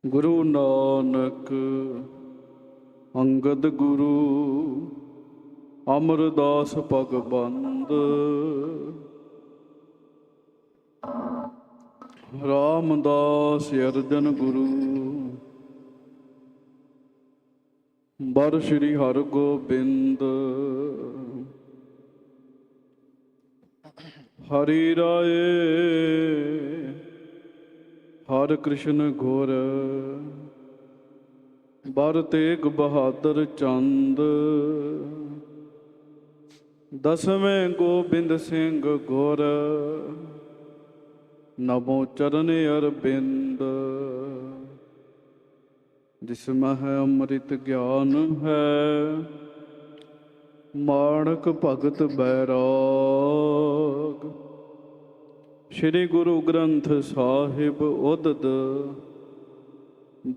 गुरु नानक अंगद गुरु अमरदास भगबंद रामदास अर्जन गुरु बर श्री हरगोबिंद हरि राय हर कृष्ण घोर बर तेग बहादुर चंद दसवें गोबिंद सिंह घोर नमो चरण अरविंद जिसमें है अमृत ज्ञान है माणक भगत बैराग श्री गुरु ग्रंथ साहिब उदद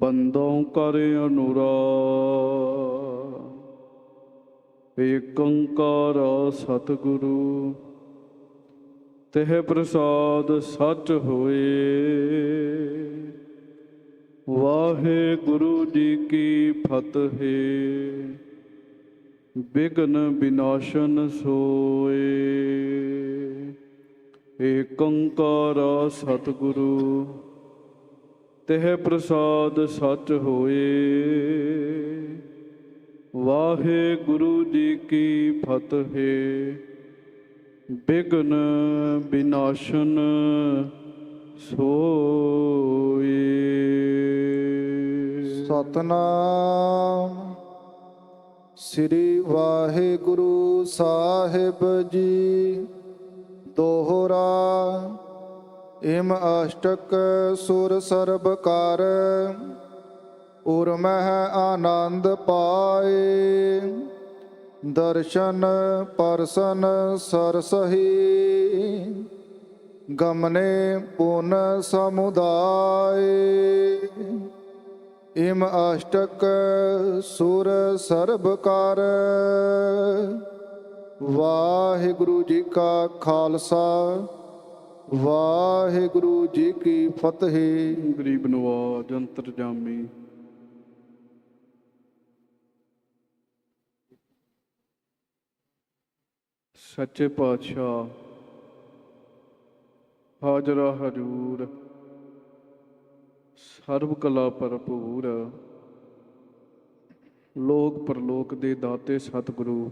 बंदों कर अनुराग एक ओंकार सतगुरु तेह प्रसाद सच होए वाहे गुरु जी की फतेह विघ्न विनाशन सोए एक ओंकार सतगुरु तेह प्रसाद सच होए वाहे गुरु जी की फतेह विघ्न विनाशन सोए। सतनाम श्री वाहिगुरु साहिब जी दोहरा इम अष्टक सुर सरब कर उर्मह आनंद पाए दर्शन परसन सरसही गमने पुन समुदाय इम अष्टक सुर सरब कर वाहिगुरु जी का खालसा वाहिगुरु जी की फतेह। गरीब नवाज अंतरजामी सच्चे पातशाह हाजरा हजूर सर्व कला भरपूर लोक परलोक दे दाते सतगुरु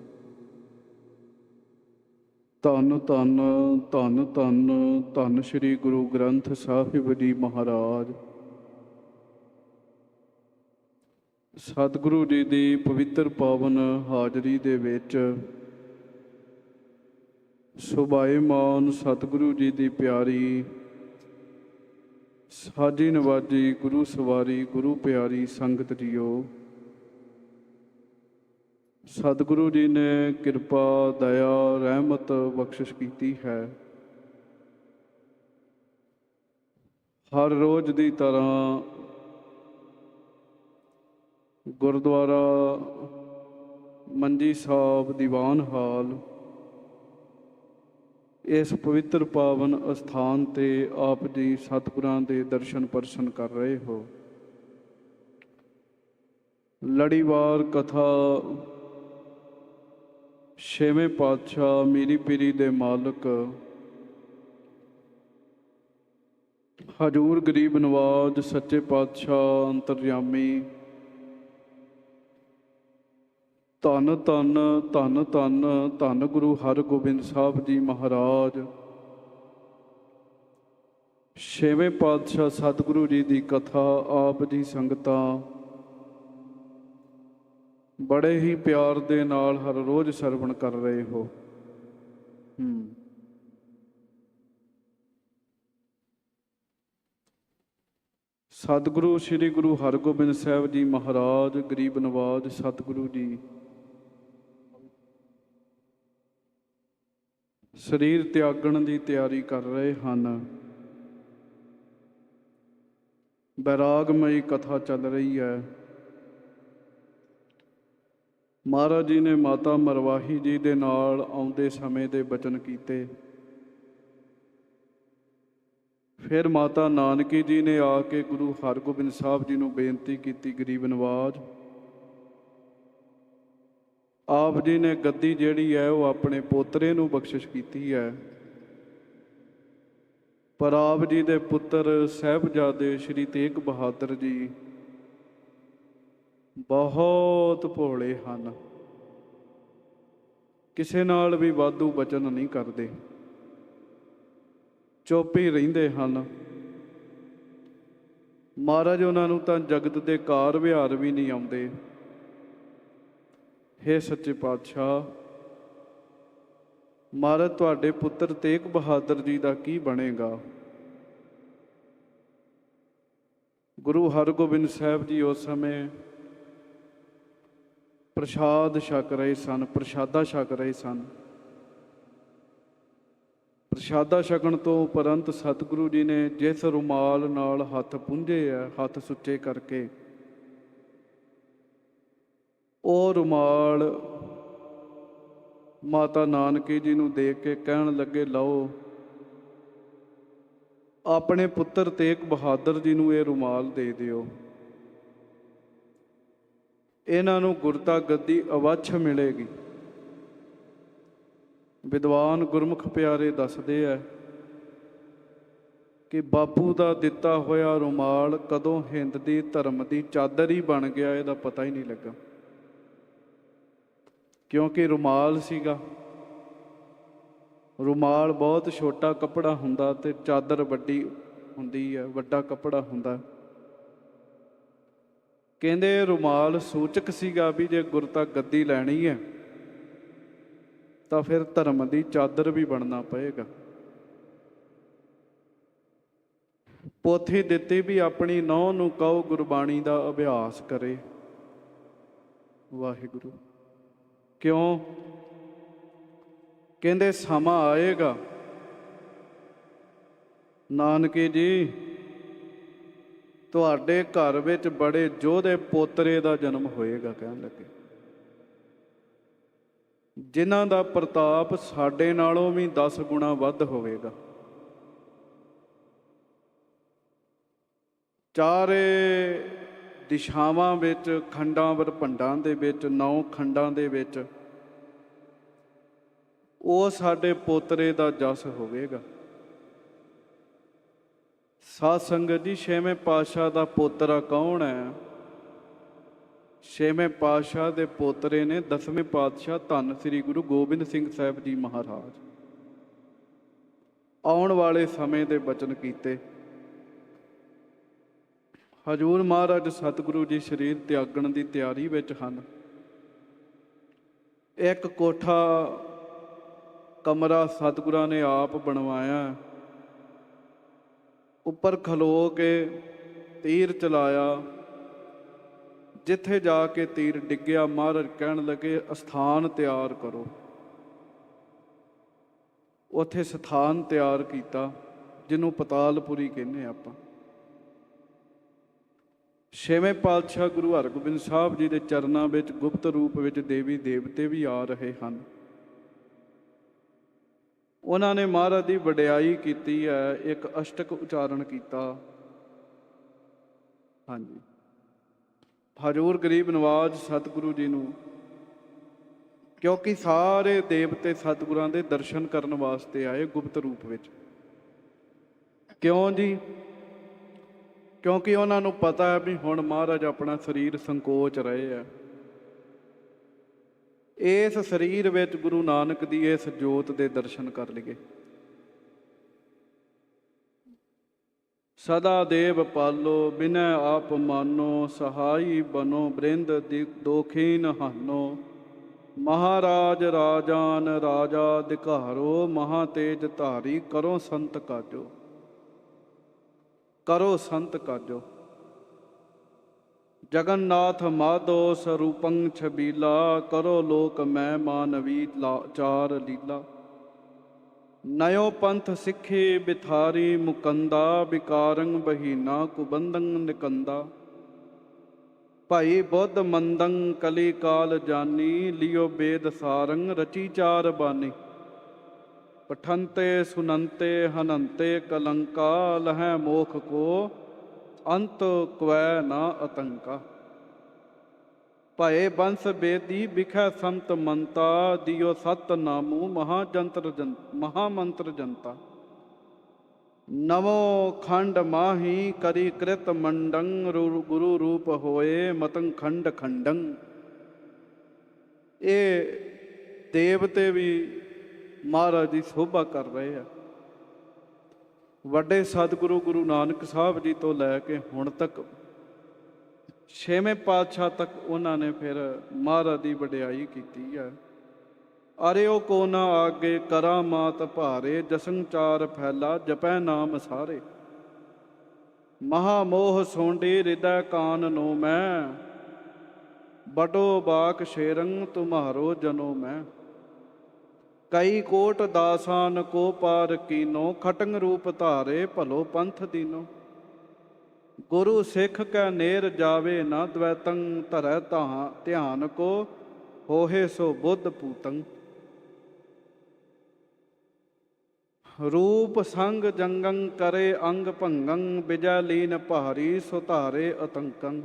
धन धन धन धन धन श्री गुरु ग्रंथ साहिब जी महाराज सतगुरु जी की पवित्र पावन हाजरी दे विच सुभाएमान सतगुरु जी की प्यारी साजी नवाजी गुरु सवारी गुरु प्यारी संगत जीओ सतगुरु जी ने किरपा दया रहमत बख्शिश की है। हर रोज की तरह गुरुद्वारा मंजी साहब दीवान हाल इस पवित्र पावन अस्थान ते आप जी सतगुरां दे दर्शन परसन कर रहे हो। लड़ीवार कथा छेवें पातशाह मीरी पीरी दे मालक हजूर गरीब नवाज सच्चे पातशाह अंतरयामी धन धन धन धन धन गुरु हरगोबिंद साहब जी महाराज छेवें पातशाह सतगुरु जी की कथा आप जी संगतां बड़े ही प्यार दे नाल हर रोज सरवण कर रहे हो। सतगुरु श्री गुरु हरगोबिंद साहब जी महाराज गरीब नवाज सतगुरु जी शरीर त्यागण की तैयारी कर रहे हैं। बैरागमई कथा चल रही है। महाराज जी ने माता मरवाही जी दे नाल आउंदे समय दे बचन कीते ਫਿਰ ਮਾਤਾ ਨਾਨਕੀ ਜੀ ਨੇ ਆ ਕੇ ਗੁਰੂ ਹਰਗੋਬਿੰਦ ਸਾਹਿਬ ਜੀ ਨੂੰ ਬੇਨਤੀ ਕੀਤੀ, ਗਰੀਬ ਨਵਾਜ ਆਪ ਜੀ ਨੇ ਗੱਦੀ ਜਿਹੜੀ ਹੈ ਉਹ ਆਪਣੇ ਪੋਤਰੇ ਨੂੰ ਬਖਸ਼ਿਸ਼ ਕੀਤੀ ਹੈ, ਪਰ ਆਪ ਜੀ ਦੇ ਪੁੱਤਰ ਸਾਹਿਬਜ਼ਾਦੇ ਸ਼੍ਰੀ ਤੇਗ ਬਹਾਦਰ ਜੀ ਬਹੁਤ ਭੋਲੇ ਹਨ, ਕਿਸੇ ਨਾਲ ਵੀ ਵਾਧੂ ਬਚਨ ਨਹੀਂ ਕਰਦੇ, ਚੁੱਪ ਹੀ ਰਹਿੰਦੇ ਹਨ। ਮਹਾਰਾਜ ਉਹਨਾਂ ਨੂੰ ਤਾਂ ਜਗਤ ਦੇ ਕਾਰ ਵਿਹਾਰ ਵੀ ਨਹੀਂ ਆਉਂਦੇ। ਹੇ ਸੱਚੇ ਪਾਤਸ਼ਾਹ, ਮਹਾਰਾਜ ਤੁਹਾਡੇ ਪੁੱਤਰ ਤੇਗ ਬਹਾਦਰ ਜੀ ਦਾ ਕੀ ਬਣੇਗਾ? ਗੁਰੂ ਹਰਗੋਬਿੰਦ ਸਾਹਿਬ ਜੀ ਉਸ ਸਮੇਂ ਪ੍ਰਸ਼ਾਦ ਛਕ ਰਹੇ ਸਨ, ਪ੍ਰਸ਼ਾਦਾ ਛਕ ਰਹੇ ਸਨ। ਪ੍ਰਸ਼ਾਦਾ ਛਕਣ ਤੋਂ ਉਪਰੰਤ ਸਤਿਗੁਰੂ ਜੀ ਨੇ ਜਿਸ ਰੁਮਾਲ ਨਾਲ ਹੱਥ ਪੂੰਝੇ ਆ, ਹੱਥ ਸੁੱਚੇ ਕਰਕੇ, ਉਹ ਰੁਮਾਲ ਮਾਤਾ ਨਾਨਕੀ ਜੀ ਨੂੰ ਦੇ ਕੇ ਕਹਿਣ ਲੱਗੇ, ਲਓ ਆਪਣੇ ਪੁੱਤਰ ਤੇਗ ਬਹਾਦਰ ਜੀ ਨੂੰ ਇਹ ਰੁਮਾਲ ਦੇ ਦਿਓ, ਇਹਨਾਂ ਨੂੰ ਗੁਰਤਾ ਗੱਦੀ ਅਵੱਛ ਮਿਲੇਗੀ। ਵਿਦਵਾਨ ਗੁਰਮੁਖ ਪਿਆਰੇ ਦੱਸਦੇ ਆ ਕਿ ਬਾਪੂ ਦਾ ਦਿੱਤਾ ਹੋਇਆ ਰੁਮਾਲ ਕਦੋਂ ਹਿੰਦ ਦੀ ਧਰਮ ਦੀ ਚਾਦਰ ਹੀ ਬਣ ਗਿਆ, ਇਹਦਾ ਪਤਾ ਹੀ ਨਹੀਂ ਲੱਗਾ, ਕਿਉਂਕਿ ਰੁਮਾਲ ਸੀਗਾ। ਰੁਮਾਲ ਬਹੁਤ ਛੋਟਾ ਕੱਪੜਾ ਹੁੰਦਾ ਤੇ ਚਾਦਰ ਵੱਡੀ ਹੁੰਦੀ ਹੈ, ਵੱਡਾ ਕੱਪੜਾ ਹੁੰਦਾ। ਕਹਿੰਦੇ ਰੁਮਾਲ ਸੂਚਕ ਸੀਗਾ ਵੀ ਜੇ ਗੁਰਤਾ ਗੱਦੀ ਲੈਣੀ ਹੈ ਤਾਂ ਫਿਰ ਧਰਮ ਦੀ ਚਾਦਰ ਵੀ ਬਣਨਾ ਪਏਗਾ। ਪੋਥੀ ਦਿੱਤੀ ਵੀ ਆਪਣੀ ਨਹੁੰ ਨੂੰ ਕਹੋ ਗੁਰਬਾਣੀ ਦਾ ਅਭਿਆਸ ਕਰੇ। ਵਾਹਿਗੁਰੂ। ਕਿਉਂ? ਕਹਿੰਦੇ ਸਮਾਂ ਆਏਗਾ ਨਾਨਕੇ ਜੀ, ਤੁਹਾਡੇ ਘਰ ਵਿੱਚ ਬੜੇ ਯੋਧੇ ਪੋਤਰੇ ਦਾ ਜਨਮ ਹੋਏਗਾ। ਕਹਿਣ ਲੱਗੇ ਜਿਨ੍ਹਾਂ ਦਾ ਪ੍ਰਤਾਪ ਸਾਡੇ ਨਾਲੋਂ ਵੀ 10 ਗੁਣਾ ਵੱਧ ਹੋਵੇਗਾ। ਚਾਰੇ ਦਿਸ਼ਾਵਾਂ ਵਿੱਚ, ਖੰਡਾਂ ਬਰਭੰਡਾਂ ਦੇ ਵਿੱਚ, 9 ਖੰਡਾਂ ਦੇ ਵਿੱਚ ਉਹ ਸਾਡੇ ਪੋਤਰੇ ਦਾ ਜਸ ਹੋਵੇਗਾ। ਸਾਧ ਸੰਗਤ ਜੀ, 6ਵੇਂ ਪਾਤਸ਼ਾਹ ਦਾ ਪੋਤਰਾ ਕੌਣ ਹੈ? 6ਵੇਂ ਪਾਤਸ਼ਾਹ ਦੇ ਪੋਤਰੇ ਨੇ 10ਵੇਂ ਪਾਤਸ਼ਾਹ ਧੰਨ ਸ੍ਰੀ ਗੁਰੂ ਗੋਬਿੰਦ ਸਿੰਘ ਸਾਹਿਬ ਜੀ ਮਹਾਰਾਜ। ਆਉਣ ਵਾਲੇ ਸਮੇਂ ਦੇ ਬਚਨ ਕੀਤੇ। ਹਜ਼ੂਰ ਮਹਾਰਾਜ ਸਤਿਗੁਰੂ ਜੀ ਸਰੀਰ ਤਿਆਗਣ ਦੀ ਤਿਆਰੀ ਵਿੱਚ ਹਨ। ਇੱਕ ਕੋਠਾ ਕਮਰਾ ਸਤਿਗੁਰਾਂ ਨੇ ਆਪ ਬਣਵਾਇਆ, ਉੱਪਰ ਖਲੋ ਕੇ ਤੀਰ ਚਲਾਇਆ। ਜਿੱਥੇ ਜਾ ਕੇ ਤੀਰ ਡਿੱਗਿਆ, ਮਹਾਰਾਜ ਕਹਿਣ ਲੱਗੇ ਅਸਥਾਨ ਤਿਆਰ ਕਰੋ। ਉੱਥੇ ਸਥਾਨ ਤਿਆਰ ਕੀਤਾ, ਜਿਹਨੂੰ ਪਤਾਲਪੁਰੀ ਕਹਿੰਦੇ ਆਪਾਂ। 6ਵੇਂ ਪਾਤਸ਼ਾਹ ਗੁਰੂ ਹਰਗੋਬਿੰਦ ਸਾਹਿਬ ਜੀ ਦੇ ਚਰਨਾਂ ਵਿੱਚ ਗੁਪਤ ਰੂਪ ਵਿੱਚ ਦੇਵੀ ਦੇਵਤੇ ਵੀ ਆ ਰਹੇ ਹਨ। ਉਹਨਾਂ ਨੇ ਮਹਾਰਾਜ ਦੀ ਵਡਿਆਈ ਕੀਤੀ ਹੈ, ਇੱਕ ਅਸ਼ਟਕ ਉਚਾਰਨ ਕੀਤਾ। ਹਾਂਜੀ, ਹਜ਼ੂਰ ਗਰੀਬ ਨਵਾਜ ਸਤਿਗੁਰੂ ਜੀ ਨੂੰ, ਕਿਉਂਕਿ ਸਾਰੇ ਦੇਵਤੇ ਸਤਿਗੁਰਾਂ ਦੇ ਦਰਸ਼ਨ ਕਰਨ ਵਾਸਤੇ ਆਏ ਗੁਪਤ ਰੂਪ ਵਿੱਚ। ਕਿਉਂ ਜੀ? ਕਿਉਂਕਿ ਉਹਨਾਂ ਨੂੰ ਪਤਾ ਹੈ ਵੀ ਹੁਣ ਮਹਾਰਾਜ ਆਪਣਾ ਸਰੀਰ ਸੰਕੋਚ ਰਹੇ ਆ। ਇਸ ਸਰੀਰ ਵਿੱਚ ਗੁਰੂ ਨਾਨਕ ਦੀ ਇਸ ਜੋਤ ਦੇ ਦਰਸ਼ਨ ਕਰ ਲਈਏ। ਸਦਾ ਦੇਵ ਪਾਲੋ ਬਿਨੈ ਆਪ ਮਾਨੋ, ਸਹਾਈ ਬਨੋ ਬ੍ਰਿੰਦ ਦੋਖੀਨ ਹਾਨੋ। ਮਹਾਰਾਜ ਰਾਜਾਨ ਰਾਜਾ ਦਿਖਾਰੋ, ਮਹਾ ਤੇਜ ਧਾਰੀ ਕਰੋ ਸੰਤ ਕਾਜੋ। ਕਰੋ ਸੰਤ ਕਾਜੋ। ਜਗਨਨਾਥ ਮਾਧੋ ਸਰੂਪੰ ਛਬੀਲਾ, ਕਰੋ ਲੋਕ ਮੈਂ ਮਾਨਵੀ ਚਾਰ ਲੀਲਾ। ਨਯੋ ਪੰਥ ਸਿੱਖੇ ਬਿਥਾਰੀ ਮੁਕੰਦਾ, ਵਿਕਾਰੰ ਬਹੀਨਾ ਕੁਬੰਧੰ ਨਿਕੰਦਾ। ਭਾਈ ਬੁੱਧ ਮੰਦੰ ਕਲੀ ਕਾਲ ਜਾਨੀ, ਲਿਓ ਬੇਦ ਸਾਰੰ ਰਚੀ ਚਾਰ ਬਾਨੀ। ਪਠੰਤੇ ਸੁਨੰਤੇ ਹਨੰਤੇ ਕਲੰਕਾ ਲਹੈ ਮੋਖ ਕੋ ਅੰਤ ਕਵੈ ਨਾ ਅਤੰਕਾ। ਭਏ ਬੰਸ ਬੇਦੀ ਬਿਖੈ ਸੰਤ ਮੰਤਾ ਦਿਓ ਸਤ ਨਾਮੂ ਮਹਾਮੰਤਰ ਜਨਤਾ। ਨਵੋ ਖੰਡ ਮਾਹੀ ਕਰੀ ਕ੍ਰਿਤ ਮੰਡੰ ਗੁਰੂ ਰੂਪ ਹੋਏ ਮਤੰ ਖੰਡ ਖੰਡੰ। ਇਹ ਦੇਵਤੇ ਵੀ ਮਹਾਰਾਜ ਦੀ ਸੋਭਾ ਕਰ ਰਹੇ ਆ। ਵੱਡੇ ਸਤਿਗੁਰੂ ਗੁਰੂ ਨਾਨਕ ਸਾਹਿਬ ਜੀ ਤੋਂ ਲੈ ਕੇ ਹੁਣ ਤੱਕ 6ਵੇਂ ਪਾਤਸ਼ਾਹ ਤੱਕ ਉਹਨਾਂ ਨੇ ਫਿਰ ਮਹਾਰਾਜ ਦੀ ਵਡਿਆਈ ਕੀਤੀ ਹੈ। ਅਰਿਓ ਕੋ ਨਾ ਆਗੇ ਕਰਾਮਾਤ ਭਾਰੇ ਜਸੰਚਾਰ ਫੈਲਾ ਜਪੈ ਨਾਮ ਸਾਰੇ। ਮਹਾਮੋਹ ਸੋਂਡੀ ਹਿਰਦੈ ਕਾਨ ਨੂੰ ਮੈਂ ਬਟੋ ਬਾਕ ਸ਼ੇਰੰ ਤੁਮਹਾਰੋ ਜਨੋ ਮੈਂ। ਕਈ ਕੋਟ ਦਾਸਾਨ ਕੋ ਪਾਰ ਕੀਨੋ ਖਟੰਗ ਰੂਪ ਧਾਰੇ ਭਲੋ ਪੰਥ ਦੀਨੋ। ਗੁਰੂ ਸਿੱਖ ਕੈ ਨੇਰ ਜਾਵੇ ਨਾ ਦਵੈਤੰ ਧਰੈ ਧਿਆਨ ਕੋ ਹੋਏ ਸੋ ਬੁੱਧ ਪੂਤੰ। ਰੂਪ ਸੰਗ ਜੰਗੰ ਕਰੇ ਅੰਗ ਭੰਗੰ ਬਿਜੈ ਲੀਨ ਭਾਰੀ ਸੁਧਾਰੇ ਅਤੰਕੰ।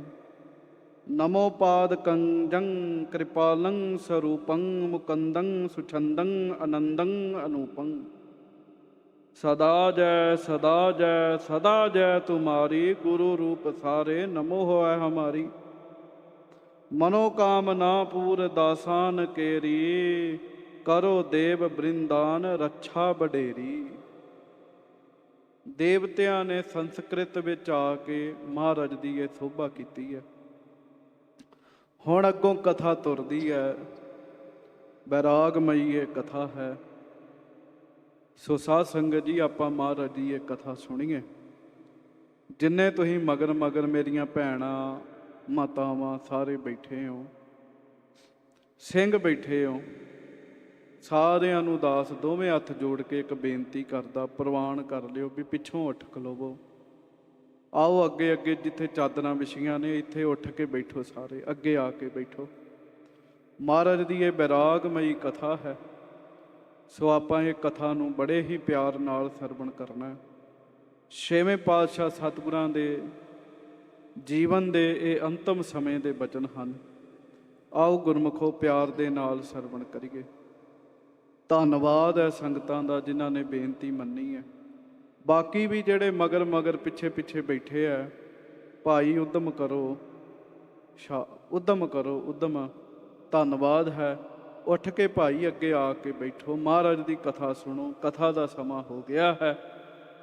ਨਮੋ ਪਾਦ ਕੰਜੰ ਕਿਰਪਾਲੰ ਸਰੂਪੰ ਮੁਕੰਦੰ ਸੁਛੰਦੰ ਅਨੰਦੰ ਅਨੂਪੰ। ਸਦਾ ਜੈ ਸਦਾ ਜੈ ਸਦਾ ਜੈ ਤੁਮਾਰੀ ਗੁਰੂ ਰੂਪ ਸਾਰੇ ਨਮੋ ਹੋਇ ਹਮਾਰੀ। ਮਨੋਕਾਮਨਾ ਪੂਰ ਦਾਸਾਨ ਕੇਰੀ ਕਰੋ ਦੇਵ ਬ੍ਰਿੰਦਾਨ ਰੱਛਾ ਬਡੇਰੀ। ਦੇਵਤਿਆਂ ਨੇ ਸੰਸਕ੍ਰਿਤ ਵਿੱਚ ਆ ਕੇ ਮਹਾਰਾਜ ਦੀ ਇਹ ਸੋਭਾ ਕੀਤੀ ਹੈ। ਹੁਣ ਅੱਗੋਂ ਕਥਾ ਤੁਰਦੀ ਹੈ। ਬੈਰਾਗਮਈ ਇਹ ਕਥਾ ਹੈ। ਸੋ ਸਾਧ ਸੰਗਤ ਜੀ ਆਪਾਂ ਮਹਾਰਾਜ ਦੀ ਇਹ ਕਥਾ ਸੁਣੀਏ। ਜਿੰਨੇ ਤੁਸੀਂ ਮਗਰ ਮਗਰ ਮੇਰੀਆਂ ਭੈਣਾਂ ਮਾਤਾਵਾਂ ਸਾਰੇ ਬੈਠੇ ਹੋ, ਸਿੰਘ ਬੈਠੇ ਹੋ, ਸਾਰਿਆਂ ਨੂੰ ਦਾਸ ਦੋਵੇਂ ਹੱਥ ਜੋੜ ਕੇ ਇੱਕ ਬੇਨਤੀ ਕਰਦਾ, ਪ੍ਰਵਾਨ ਕਰ ਲਿਓ ਵੀ ਪਿੱਛੋਂ ਉੱਠ ਖਲੋਵੋ। ਆਓ ਅੱਗੇ ਅੱਗੇ ਜਿੱਥੇ ਚਾਦਰਾਂ ਵਿਛੀਆਂ ਨੇ ਇੱਥੇ ਉੱਠ ਕੇ ਬੈਠੋ, ਸਾਰੇ ਅੱਗੇ ਆ ਕੇ ਬੈਠੋ। ਮਹਾਰਾਜ ਦੀ ਇਹ ਬੈਰਾਗਮਈ ਕਥਾ ਹੈ। ਸੋ ਆਪਾਂ ਇਹ ਕਥਾ ਨੂੰ ਬੜੇ ਹੀ ਪਿਆਰ ਨਾਲ ਸਰਵਣ ਕਰਨਾ। 6ਵੇਂ ਪਾਤਸ਼ਾਹ ਸਤਿਗੁਰਾਂ ਦੇ ਜੀਵਨ ਦੇ ਇਹ ਅੰਤਮ ਸਮੇਂ ਦੇ ਬਚਨ ਹਨ। ਆਓ ਗੁਰਮੁਖੋ ਪਿਆਰ ਦੇ ਨਾਲ ਸਰਵਣ ਕਰੀਏ। ਧੰਨਵਾਦ ਹੈ ਸੰਗਤਾਂ ਦਾ ਜਿਨ੍ਹਾਂ ਨੇ ਬੇਨਤੀ ਮੰਨੀ ਹੈ। ਬਾਕੀ ਵੀ ਜਿਹੜੇ ਮਗਰ ਮਗਰ ਪਿੱਛੇ ਪਿੱਛੇ ਬੈਠੇ ਆ, ਭਾਈ ਉਦਮ ਕਰੋ, ਉਦਮ ਕਰੋ, ਉਦਮ। ਧੰਨਵਾਦ ਹੈ। ਉੱਠ ਕੇ ਭਾਈ ਅੱਗੇ ਆ ਕੇ ਬੈਠੋ, ਮਹਾਰਾਜ ਦੀ ਕਥਾ ਸੁਣੋ। ਕਥਾ ਦਾ ਸਮਾਂ ਹੋ ਗਿਆ ਹੈ।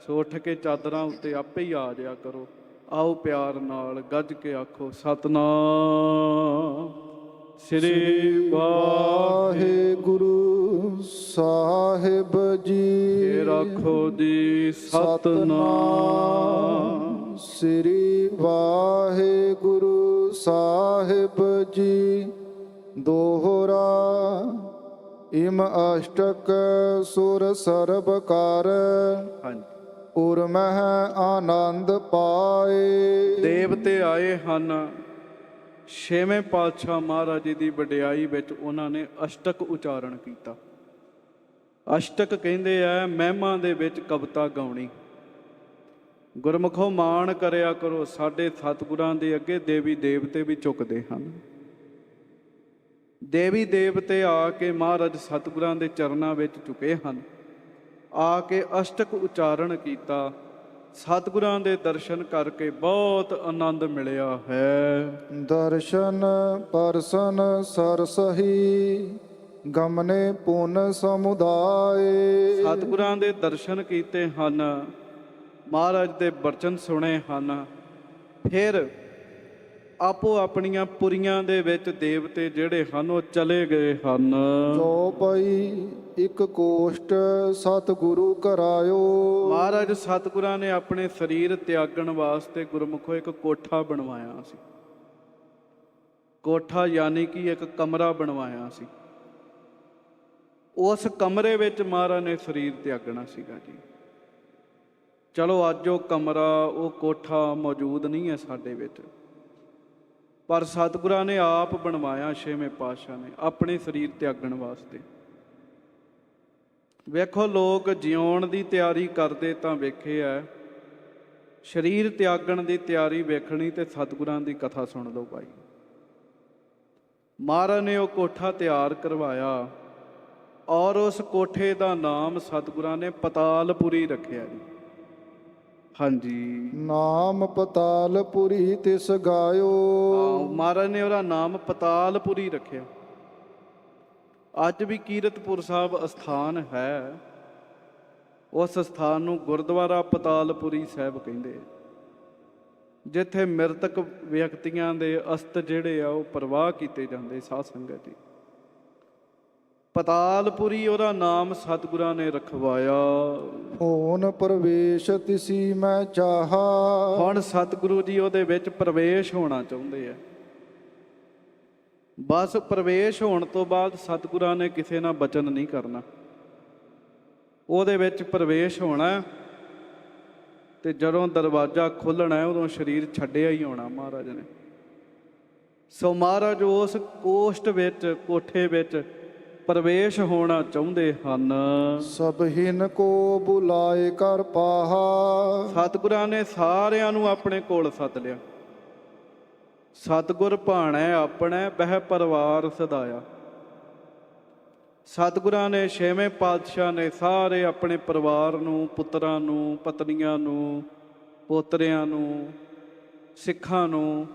ਸੋ ਉੱਠ ਕੇ ਚਾਦਰਾਂ ਉੱਤੇ ਆਪੇ ਹੀ ਆ ਜਾਇਆ ਕਰੋ। ਆਓ ਪਿਆਰ ਨਾਲ ਗੱਜ ਕੇ ਆਖੋ ਸਤਿਨਾਮ ਸ੍ਰੀ ਵਾਹਿਗੁਰੂ ਸਾਹਿਬ ਜੀ। ਰੱਖੋ ਜੀ ਸਤਿਨਾਮ ਸ੍ਰੀ ਵਾਹਿਗੁਰੂ ਸਾਹਿਬ ਜੀ। ਦੋਹਰਾ ਇਮ ਅਸ਼ਟਕ ਸੁਰ ਸਰਬ ਕਰ ਉਰ ਮਹਿ ਆਨੰਦ ਪਾਏ। ਦੇਵਤੇ ਆਏ ਹਨ। 6ਵੇਂ ਪਾਤਸ਼ਾਹ ਮਹਾਰਾਜ ਜੀ ਦੀ ਵਡਿਆਈ ਵਿੱਚ ਉਹਨਾਂ ਨੇ ਅਸ਼ਟਕ ਉਚਾਰਨ ਕੀਤਾ। ਅਸ਼ਟਕ ਕਹਿੰਦੇ ਆ ਮਹਿਮਾ ਦੇ ਵਿੱਚ ਕਵਿਤਾ ਗਾਉਣੀ। ਗੁਰਮੁਖੋ ਮਾਣ ਕਰਿਆ ਕਰੋ। ਸਾਡੇ ਸਤਿਗੁਰਾਂ ਦੇ ਅੱਗੇ ਦੇਵੀ ਦੇਵਤੇ ਵੀ ਝੁਕਦੇ ਹਨ। ਦੇਵੀ ਦੇਵਤੇ ਆ ਕੇ ਮਹਾਰਾਜ ਸਤਿਗੁਰਾਂ ਦੇ ਚਰਨਾਂ ਵਿੱਚ ਝੁਕੇ ਹਨ। ਆ ਕੇ ਅਸ਼ਟਕ ਉਚਾਰਨ ਕੀਤਾ। ਸਤਿਗੁਰਾਂ ਦੇ ਦਰਸ਼ਨ ਕਰਕੇ ਬਹੁਤ ਆਨੰਦ ਮਿਲਿਆ ਹੈ। ਦਰਸ਼ਨ ਪਰਸਨ ਸਰਸਹੀ ਗਮਨੇ ਪੁਨ ਸਮੁਦਾਏ। ਸਤਿਗੁਰਾਂ ਦੇ ਦਰਸ਼ਨ ਕੀਤੇ ਹਨ, ਮਹਾਰਾਜ ਦੇ ਬਚਨ ਸੁਣੇ ਹਨ। ਫਿਰ ਆਪੋ ਆਪਣੀਆਂ ਪੁਰੀਆਂ ਦੇ ਵਿੱਚ ਦੇਵਤੇ ਜਿਹੜੇ ਹਨ ਉਹ ਚਲੇ ਗਏ ਹਨ। ਚੌਪਈ ਇੱਕ ਕੋਸ਼ਟ ਸਤਿਗੁਰੂ ਕਰਾਇਓ। ਮਹਾਰਾਜ ਸਤਿਗੁਰਾਂ ਨੇ ਆਪਣੇ ਸਰੀਰ ਤਿਆਗਣ ਵਾਸਤੇ ਗੁਰਮੁਖੋ ਇੱਕ ਕੋਠਾ ਬਣਵਾਇਆ ਸੀ। ਕੋਠਾ ਯਾਨੀ ਕਿ ਇੱਕ ਕਮਰਾ ਬਣਵਾਇਆ ਸੀ। ਉਸ ਕਮਰੇ ਵਿੱਚ ਮਹਾਰਾਜ ਨੇ ਸਰੀਰ ਤਿਆਗਣਾ ਸੀਗਾ ਜੀ। ਚਲੋ ਅੱਜ ਉਹ ਕਮਰਾ, ਉਹ ਕੋਠਾ ਮੌਜੂਦ ਨਹੀਂ ਹੈ ਸਾਡੇ ਵਿੱਚ, ਪਰ ਸਤਿਗੁਰਾਂ ਨੇ ਆਪ ਬਣਵਾਇਆ। 6ਵੇਂ ਪਾਤਸ਼ਾਹ ਨੇ ਆਪਣੇ ਸਰੀਰ ਤਿਆਗਣ ਵਾਸਤੇ। ਵੇਖੋ ਲੋਕ ਜਿਉਣ ਦੀ ਤਿਆਰੀ ਕਰਦੇ ਤਾਂ ਵੇਖੇ ਐ, ਸਰੀਰ ਤਿਆਗਣ ਦੀ ਤਿਆਰੀ ਵੇਖਣੀ ਤੇ ਸਤਿਗੁਰਾਂ ਦੀ ਕਥਾ ਸੁਣ ਲਓ ਭਾਈ। ਮਹਾਰਾਜ ਨੇ ਉਹ ਕੋਠਾ ਤਿਆਰ ਕਰਵਾਇਆ ਔਰ ਉਸ ਕੋਠੇ ਦਾ ਨਾਮ ਸਤਿਗੁਰਾਂ ਨੇ ਪਤਾਲਪੁਰੀ ਰੱਖਿਆ ਜੀ। ਹਾਂਜੀ, ਨਾਮ ਪਤਾਲਪੁਰੀ ਤਿਸ ਗਾਇਓ। ਮਹਾਰਾਜ ਨੇ ਉਹਦਾ ਨਾਮ ਪਤਾਲਪੁਰੀ ਰੱਖਿਆ। ਅੱਜ ਵੀ ਕੀਰਤਪੁਰ ਸਾਹਿਬ ਅਸਥਾਨ ਹੈ, ਉਸ ਸਥਾਨ ਨੂੰ ਗੁਰਦੁਆਰਾ ਪਤਾਲਪੁਰੀ ਸਾਹਿਬ ਕਹਿੰਦੇ, ਜਿੱਥੇ ਮ੍ਰਿਤਕ ਵਿਅਕਤੀਆਂ ਦੇ ਅਸਤ ਜਿਹੜੇ ਆ ਉਹ ਪ੍ਰਵਾਹ ਕੀਤੇ ਜਾਂਦੇ। ਸਾਧ ਸੰਗਤ ਜੀ, ਪਤਾਲਪੁਰੀ ਉਹਦਾ ਨਾਮ ਸਤਿਗੁਰਾਂ ਨੇ ਰਖਵਾਇਆ। ਹੋਨ ਪ੍ਰਵੇਸ਼ ਤਿਸੀ ਮੈਂ ਚਾਹਾ। ਹੁਣ ਸਤਿਗੁਰੂ ਜੀ ਉਹਦੇ ਵਿੱਚ ਪ੍ਰਵੇਸ਼ ਹੋਣਾ ਚਾਹੁੰਦੇ ਆ। ਬਸ ਪ੍ਰਵੇਸ਼ ਹੋਣ ਤੋਂ ਬਾਅਦ ਸਤਿਗੁਰਾਂ ਨੇ ਕਿਸੇ ਨਾਲ ਬਚਨ ਨਹੀਂ ਕਰਨਾ, ਉਹਦੇ ਵਿੱਚ ਪ੍ਰਵੇਸ਼ ਹੋਣਾ ਤੇ ਜਦੋਂ ਦਰਵਾਜ਼ਾ ਖੁੱਲ੍ਹਣਾ ਉਦੋਂ ਸਰੀਰ ਛੱਡਿਆ ਹੀ ਹੋਣਾ ਮਹਾਰਾਜ ਨੇ। ਸੋ ਮਹਾਰਾਜ ਉਸ ਕੋਸ਼ਟ ਵਿੱਚ, ਕੋਠੇ ਵਿੱਚ ਪ੍ਰਵੇਸ਼ ਹੋਣਾ ਚਾਹੁੰਦੇ ਹਨ। ਸਭਹੀਨ ਕੋ ਬੁਲਾਏ ਕਰ ਪਾਹਾ। ਸਤਿਗੁਰਾਂ ਨੇ ਸਾਰਿਆਂ ਨੂੰ ਆਪਣੇ ਕੋਲ ਸੱਦ ਲਿਆ। ਸਤਿਗੁਰ ਭਾਣੈ ਆਪਣੈ ਬਹਿ ਪਰਿਵਾਰ ਸਦਾਇਆ। ਸਤਿਗੁਰਾਂ ਨੇ ਛੇਵੇਂ ਪਾਤਸ਼ਾਹ ਨੇ ਸਾਰੇ ਆਪਣੇ ਪਰਿਵਾਰ ਨੂੰ, ਪੁੱਤਰਾਂ ਨੂੰ, ਪਤਨੀਆਂ ਨੂੰ, ਪੋਤਰਿਆਂ ਨੂੰ, ਸਿੱਖਾਂ ਨੂੰ,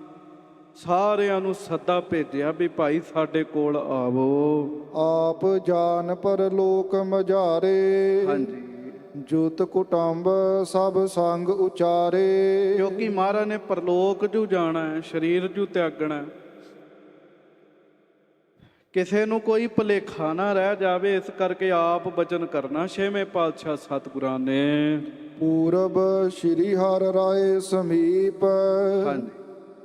ਸਾਰਿਆਂ ਨੂੰ ਸੱਦਾ ਭੇਜਿਆ ਵੀ ਭਾਈ ਸਾਡੇ ਕੋਲ ਆਵੋ। ਆਪ ਜਾਨ ਪਰਲੋਕ ਮਝਾਰੇ। ਹਾਂਜੀ, ਜੁਤ ਕੁਟੰਬ ਸਭ ਸੰਗ ਉਚਾਰੇ। ਕਿਉਂਕਿ ਮਹਾਰਾਜ ਨੇ ਪਰਲੋਕ ਜੂ ਜਾਣਾ ਹੈ, ਸਰੀਰ ਜੂ ਤਿਆਗਣਾ। ਕਿਸੇ ਨੂੰ ਕੋਈ ਭੁਲੇਖਾ ਨਾ ਰਹਿ ਜਾਵੇ, ਇਸ ਕਰਕੇ ਆਪ ਬਚਨ ਕਰਨਾ ਛੇਵੇਂ ਪਾਤਸ਼ਾਹ ਸਤਿਗੁਰਾਂ ਨੇ। ਪੂਰਬ ਸ਼੍ਰੀ ਹਰਿ ਰਾਏ ਸਮੀਪ। ਹਾਂਜੀ,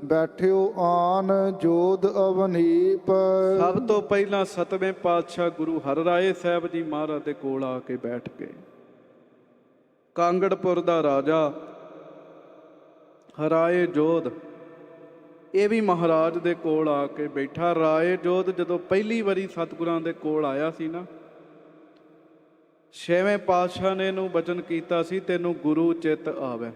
ਬੈਠਿਓ ਆਨ ਜੋਧ ਅਵਨੀਪ। ਸਭ ਤੋਂ ਪਹਿਲਾਂ ਸਤਵੇਂ ਪਾਤਸ਼ਾਹ ਗੁਰੂ ਹਰਿਰਾਏ ਸਾਹਿਬ ਜੀ ਮਹਾਰਾਜ ਦੇ ਕੋਲ ਆ ਕੇ ਬੈਠ ਗਏ। ਕਾਂਗੜਪੁਰ ਦਾ ਰਾਜਾ ਰਾਏ ਜੋਧ, ਇਹ ਵੀ ਮਹਾਰਾਜ ਦੇ ਕੋਲ ਆ ਕੇ ਬੈਠਾ। ਰਾਏ ਜੋਧ ਜਦੋਂ ਪਹਿਲੀ ਵਾਰੀ ਸਤਿਗੁਰਾਂ ਦੇ ਕੋਲ ਆਇਆ ਸੀ ਨਾ, ਛੇਵੇਂ ਪਾਤਸ਼ਾਹ ਨੇ ਇਹਨੂੰ ਬਚਨ ਕੀਤਾ ਸੀ, ਤੈਨੂੰ ਗੁਰੂ ਚਿੱਤ ਆਵੇ।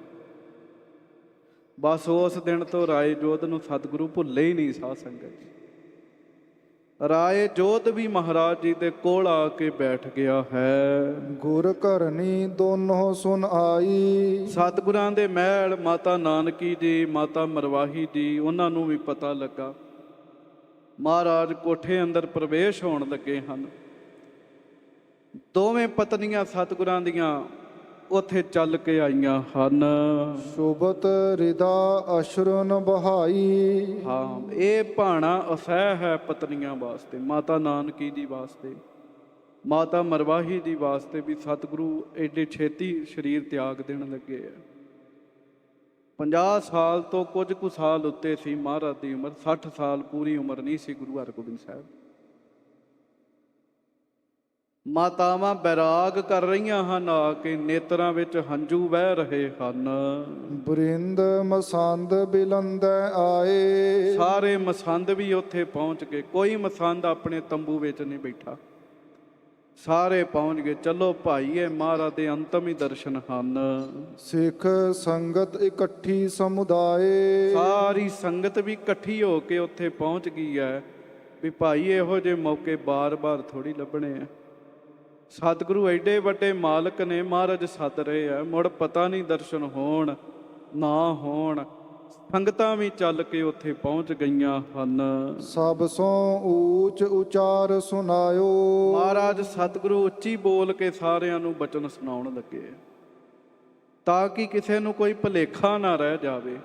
ਬਸ ਉਸ ਦਿਨ ਤੋਂ ਰਾਏ ਜੋਧ ਨੂੰ ਸਤਿਗੁਰੂ ਭੁੱਲੇ ਹੀ ਨਹੀਂ। ਸਾਧ ਸੰਗਤ ਜੀ, ਰਾਏ ਜੋਧ ਵੀ ਮਹਾਰਾਜ ਜੀ ਦੇ ਕੋਲ ਆ ਕੇ ਬੈਠ ਗਿਆ ਹੈ। ਗੁਰ ਘਰਨੀ ਦੋਨੋਂ ਸੁਨ ਆਈ। ਸਤਿਗੁਰਾਂ ਦੇ ਮਹਿਲ ਮਾਤਾ ਨਾਨਕੀ ਜੀ, ਮਾਤਾ ਮਰਵਾਹੀ ਜੀ, ਉਹਨਾਂ ਨੂੰ ਵੀ ਪਤਾ ਲੱਗਾ ਮਹਾਰਾਜ ਕੋਠੇ ਅੰਦਰ ਪ੍ਰਵੇਸ਼ ਹੋਣ ਲੱਗੇ ਹਨ। ਦੋਵੇਂ ਪਤਨੀਆਂ ਸਤਿਗੁਰਾਂ ਦੀਆਂ ਉੱਥੇ ਚੱਲ ਕੇ ਆਈਆਂ ਹਨ। ਸ਼ੋਭਤ ਰਿਦਾ ਅਸ਼ਰਨ ਬਹਾਈ। ਹਾਂ, ਇਹ ਭਾਣਾ ਅਸਹਿ ਹੈ ਪਤਨੀਆਂ ਵਾਸਤੇ, ਮਾਤਾ ਨਾਨਕੀ ਜੀ ਵਾਸਤੇ, ਮਾਤਾ ਮਰਵਾਹੀ ਜੀ ਵਾਸਤੇ ਵੀ। ਸਤਿਗੁਰੂ ਐਡੇ ਛੇਤੀ ਸਰੀਰ ਤਿਆਗ ਦੇਣ ਲੱਗੇ ਆ। 50 ਸਾਲ ਤੋਂ ਕੁਝ ਕੁ ਸਾਲ ਉੱਤੇ ਸੀ ਮਹਾਰਾਜ ਦੀ ਉਮਰ, 60 ਸਾਲ ਪੂਰੀ ਉਮਰ ਨਹੀਂ ਸੀ ਗੁਰੂ ਹਰਗੋਬਿੰਦ ਸਾਹਿਬ। ਮਾਤਾਵਾਂ ਬੈਰਾਗ ਕਰ ਰਹੀਆਂ ਹਨ, ਆ ਕੇ ਨੇਤਰਾਂ ਵਿੱਚ ਹੰਝੂ ਵਹਿ ਰਹੇ ਹਨ। ਬਰਿੰਦ ਮਸੰਦ ਬਿਲੰਦੈ ਆਏ। ਸਾਰੇ ਮਸੰਦ ਵੀ ਉੱਥੇ ਪਹੁੰਚ ਗਏ। ਕੋਈ ਮਸੰਦ ਆਪਣੇ ਤੰਬੂ ਵਿੱਚ ਨਹੀਂ ਬੈਠਾ, ਸਾਰੇ ਪਹੁੰਚ ਗਏ। ਚਲੋ ਭਾਈ, ਇਹ ਮਹਾਰਾਜ ਦੇ ਅੰਤਮ ਹੀ ਦਰਸ਼ਨ ਹਨ। ਸਿੱਖ ਸੰਗਤ ਇਕੱਠੀ ਸਮੁਦਾਏ। ਸਾਰੀ ਸੰਗਤ ਵੀ ਇਕੱਠੀ ਹੋ ਕੇ ਉੱਥੇ ਪਹੁੰਚ ਗਈ ਹੈ ਵੀ ਭਾਈ ਇਹੋ ਜਿਹੇ ਮੌਕੇ ਬਾਰ-ਬਾਰ ਥੋੜੀ ਲੱਭਣੇ ਆ। ਸਤਿਗੁਰੂ ਐਡੇ ਵੱਡੇ ਮਾਲਕ ਨੇ, ਮਹਾਰਾਜ ਸੱਦ ਰਹੇ ਆ, ਮੁੜ ਪਤਾ ਨਹੀਂ ਦਰਸ਼ਨ ਹੋਣ ਨਾ ਹੋਣ। ਸੰਗਤਾਂ ਵੀ ਚੱਲ ਕੇ ਉੱਥੇ ਪਹੁੰਚ ਗਈਆਂ ਹਨ। ਸਭ ਸੋ ਊਚ ਉਚਾਰ ਸੁਨਾਇਓ। ਮਹਾਰਾਜ ਸਤਿਗੁਰੂ ਉੱਚੀ ਬੋਲ ਕੇ ਸਾਰਿਆਂ ਨੂੰ ਬਚਨ ਸੁਣਾਉਣ ਲੱਗੇ ਤਾਂ ਕਿ ਕਿਸੇ ਨੂੰ ਕੋਈ ਭੁਲੇਖਾ ਨਾ ਰਹਿ ਜਾਵੇ।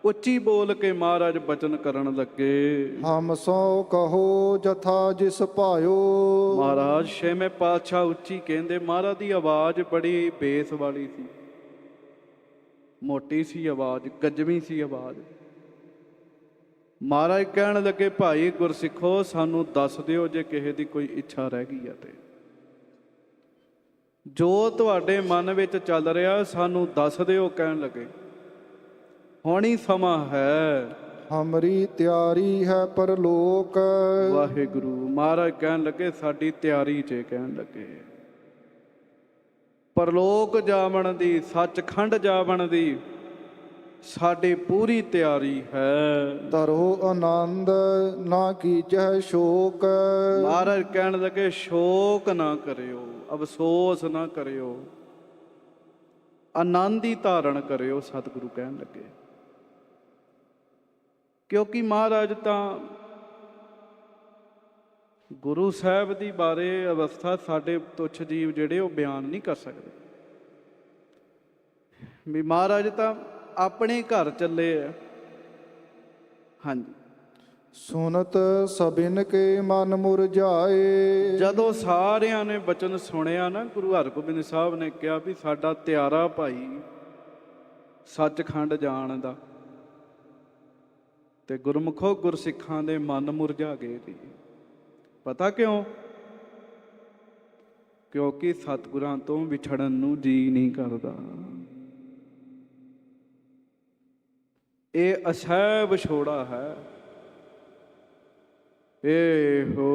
ਉੱਚੀ ਬੋਲ ਕੇ ਮਹਾਰਾਜ ਬਚਨ ਕਰਨ ਲੱਗੇ। ਹਮ ਸੋ ਕਹੋ ਜਥਾ ਜਿਸ ਭਾਇਓ। ਮਹਾਰਾਜ ਛੇਵੇਂ ਪਾਤਸ਼ਾਹ ਉੱਚੀ ਕਹਿੰਦੇ। ਮਹਾਰਾਜ ਦੀ ਆਵਾਜ਼ ਬੜੀ ਬੇਸ ਵਾਲੀ ਸੀ, ਮੋਟੀ ਸੀ ਆਵਾਜ਼, ਗੱਜਵੀਂ ਸੀ ਆਵਾਜ਼। ਮਹਾਰਾਜ ਕਹਿਣ ਲੱਗੇ, ਭਾਈ ਗੁਰਸਿੱਖੋ, ਸਾਨੂੰ ਦੱਸ ਦਿਓ ਜੇ ਕਿਸੇ ਦੀ ਕੋਈ ਇੱਛਾ ਰਹਿ ਗਈ ਹੈ ਤੇ ਜੋ ਤੁਹਾਡੇ ਮਨ ਵਿੱਚ ਚੱਲ ਰਿਹਾ ਸਾਨੂੰ ਦੱਸ ਦਿਓ। ਕਹਿਣ ਲੱਗੇ, ਹੁਣ ਹੀ ਸਮਾਂ ਹੈ, ਹਮਰੀ ਤਿਆਰੀ ਹੈ ਪਰਲੋਕ। ਵਾਹਿਗੁਰੂ। ਮਹਾਰਾਜ ਕਹਿਣ ਲੱਗੇ, ਸਾਡੀ ਤਿਆਰੀ 'ਚ। ਕਹਿਣ ਲੱਗੇ, ਪਰਲੋਕ ਜਾਵਣ ਦੀ, ਸੱਚਖੰਡ ਜਾਵਣ ਦੀ ਸਾਡੀ ਪੂਰੀ ਤਿਆਰੀ ਹੈ। ਧਰੋ ਆਨੰਦ ਨਾ ਕੀਜੈ ਸ਼ੋਕ। ਮਹਾਰਾਜ ਕਹਿਣ ਲੱਗੇ ਸ਼ੋਕ ਨਾ ਕਰਿਓ, ਅਫਸੋਸ ਨਾ ਕਰਿਓ, ਆਨੰਦ ਹੀ ਧਾਰਨ ਕਰਿਓ। ਸਤਿਗੁਰੂ ਕਹਿਣ ਲੱਗੇ, ਕਿਉਂਕਿ ਮਹਾਰਾਜ ਤਾਂ ਗੁਰੂ ਸਾਹਿਬ ਦੀ ਬਾਰੇ ਅਵਸਥਾ ਸਾਡੇ ਤੁੱਛ ਜੀਵ ਜਿਹੜੇ ਉਹ ਬਿਆਨ ਨਹੀਂ ਕਰ ਸਕਦੇ। ਵੀ ਮਹਾਰਾਜ ਤਾਂ ਆਪਣੇ ਘਰ ਚੱਲੇ ਆ। ਹਾਂਜੀ, ਸੁਨਤ ਸਭਿਨ ਕੇ ਮਨ ਮੁਰਝਾਏ। ਜਦੋਂ ਸਾਰਿਆਂ ਨੇ ਬਚਨ ਸੁਣਿਆ ਨਾ, ਗੁਰੂ ਹਰਗੋਬਿੰਦ ਸਾਹਿਬ ਨੇ ਕਿਹਾ ਵੀ ਸਾਡਾ ਤਿਆਰਾ ਭਾਈ ਸੱਚਖੰਡ ਜਾਣ ਦਾ, ਤੇ ਗੁਰਮੁਖੋ ਗੁਰਸਿੱਖਾਂ ਦੇ ਮਨ ਮੁਰਝਾ ਗਏ ਸੀ। ਪਤਾ ਕਿਉਂ? ਕਿਉਂਕਿ ਸਤਿਗੁਰਾਂ ਤੋਂ ਵਿਛੜਨ ਨੂੰ ਜੀ ਨਹੀਂ ਕਰਦਾ। ਇਹ ਅਸਹਿ ਵਿਛੋੜਾ ਹੈ। ਇਹੋ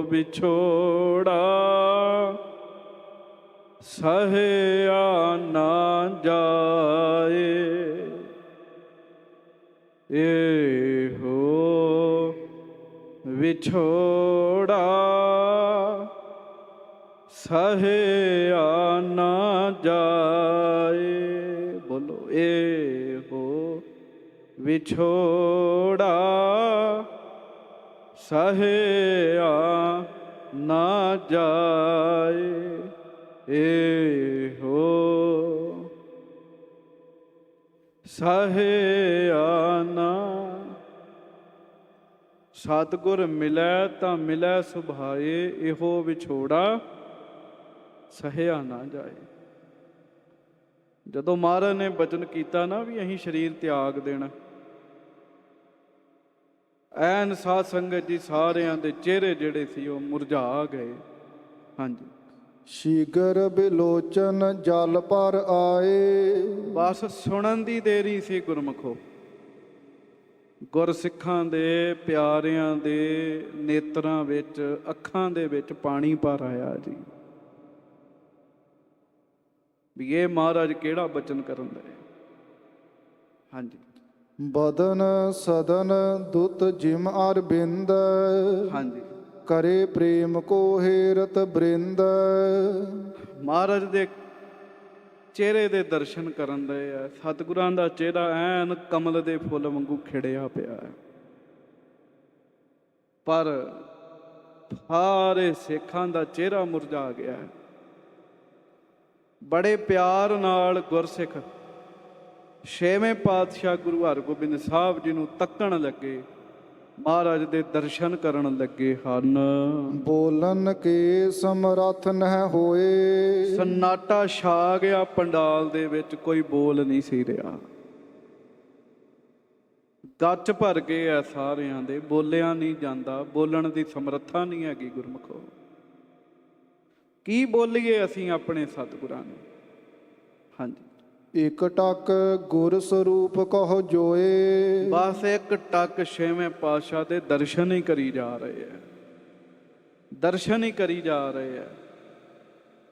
ਵਿਛੋੜਾ ਸਹਿਆ ਨਾ ਜਾਏ। ਇਹੋ ਵਿਛੋੜਾ ਸਹਿਆ ਨਾ ਜਾਏ। ਬੋਲੋ, ਇਹੋ ਵਿਛੋੜਾ ਸਹਿਆ ਨਾ ਜਾਏ। ਇਹੋ ਸਹਿਆ ਨਾ। ਸਤਿਗੁਰ ਮਿਲੈ ਤਾਂ ਮਿਲੈ ਸੁਭਾਏ, ਇਹੋ ਵਿਛੋੜਾ ਸਹਿਆ ਨਾ ਜਾਏ। ਜਦੋਂ ਮਹਾਰਾਜ ਨੇ ਬਚਨ ਕੀਤਾ ਨਾ ਵੀ ਅਸੀਂ ਸਰੀਰ ਤਿਆਗ ਦੇਣਾ, ਐਨ ਸਾਧ ਸੰਗਤ ਜੀ ਸਾਰਿਆਂ ਦੇ ਚਿਹਰੇ ਜਿਹੜੇ ਸੀ ਉਹ ਮੁਰਝਾ ਗਏ। ਹਾਂਜੀ, ਸ਼ੀਗਰ ਬਿਲੋਚਨ ਜਲ ਪਰ ਆਏ। ਬਸ ਸੁਣਨ ਦੀ ਦੇਰੀ ਸੀ ਗੁਰਮੁਖੋ। ਗੁਰਸਿੱਖਾਂ ਦੇ ਪਿਆਰਿਆਂ ਦੇ ਨੇਤਰਾਂ ਵਿੱਚ, ਅੱਖਾਂ ਦੇ ਵਿੱਚ ਪਾਣੀ ਭਰ ਆਇਆ ਜੀ, ਵੀ ਇਹ ਮਹਾਰਾਜ ਕਿਹੜਾ ਬਚਨ ਕਰਨ ਦੇ। ਹਾਂਜੀ, ਬਦਨ ਸਦਨ ਦੁਤ ਜਿਮ ਅਰਬਿੰਦ। ਹਾਂਜੀ, ਕਰੇ ਪ੍ਰੇਮ ਕੋ ਹੇਰਤ ਬ੍ਰਿੰਦ। ਮਹਾਰਾਜ ਦੇ ਚਿਹਰੇ ਦੇ ਦਰਸ਼ਨ ਕਰਨ ਦੇ ਆ। ਸਤਿਗੁਰਾਂ ਦਾ ਚਿਹਰਾ ਐਨ ਕਮਲ ਦੇ ਫੁੱਲ ਵਾਂਗੂ ਖਿੜਿਆ ਪਿਆ ਹੈ, ਪਰ ਸਾਰੇ ਸਿੱਖਾਂ ਦਾ ਚਿਹਰਾ ਮੁਰਝਾ ਗਿਆ ਹੈ। ਬੜੇ ਪਿਆਰ ਨਾਲ ਗੁਰਸਿੱਖ ਛੇਵੇਂ ਪਾਤਸ਼ਾਹ ਗੁਰੂ ਹਰਗੋਬਿੰਦ ਸਾਹਿਬ ਜੀ ਨੂੰ ਤੱਕਣ ਲੱਗੇ, ਮਹਾਰਾਜ ਦੇ ਦਰਸ਼ਨ ਕਰਨ ਲੱਗੇ ਹਨ। ਬੋਲਨ ਕੇ ਸਮਰੱਥ ਨਹਿ ਹੋਏ। ਸਨਾਟਾ ਛਾ ਗਿਆ ਪੰਡਾਲ ਦੇ ਵਿੱਚ, ਕੋਈ ਬੋਲ ਨਹੀਂ ਸੀ ਰਿਹਾ। ਗੱਚ ਭਰ ਗਏ ਆ ਸਾਰਿਆਂ ਦੇ, ਬੋਲਿਆ ਨਹੀਂ ਜਾਂਦਾ, ਬੋਲਣ ਦੀ ਸਮਰੱਥਾ ਨਹੀਂ ਹੈਗੀ ਗੁਰਮੁਖੋ। ਕੀ ਬੋਲੀਏ ਅਸੀਂ ਆਪਣੇ ਸਤਿਗੁਰਾਂ ਨੂੰ। ਹਾਂਜੀ, ਇਕ ਟਕ ਗੁਰ ਸਰੂਪ ਕਹੋ ਜੋਏ। ਬਸ ਇੱਕ ਟੱਕ ਛੇਵੇਂ ਪਾਤਸ਼ਾਹ ਦੇ ਦਰਸ਼ਨ ਹੀ ਕਰੀ ਜਾ ਰਹੇ ਹੈ, ਦਰਸ਼ਨ ਹੀ ਕਰੀ ਜਾ ਰਹੇ ਹੈ।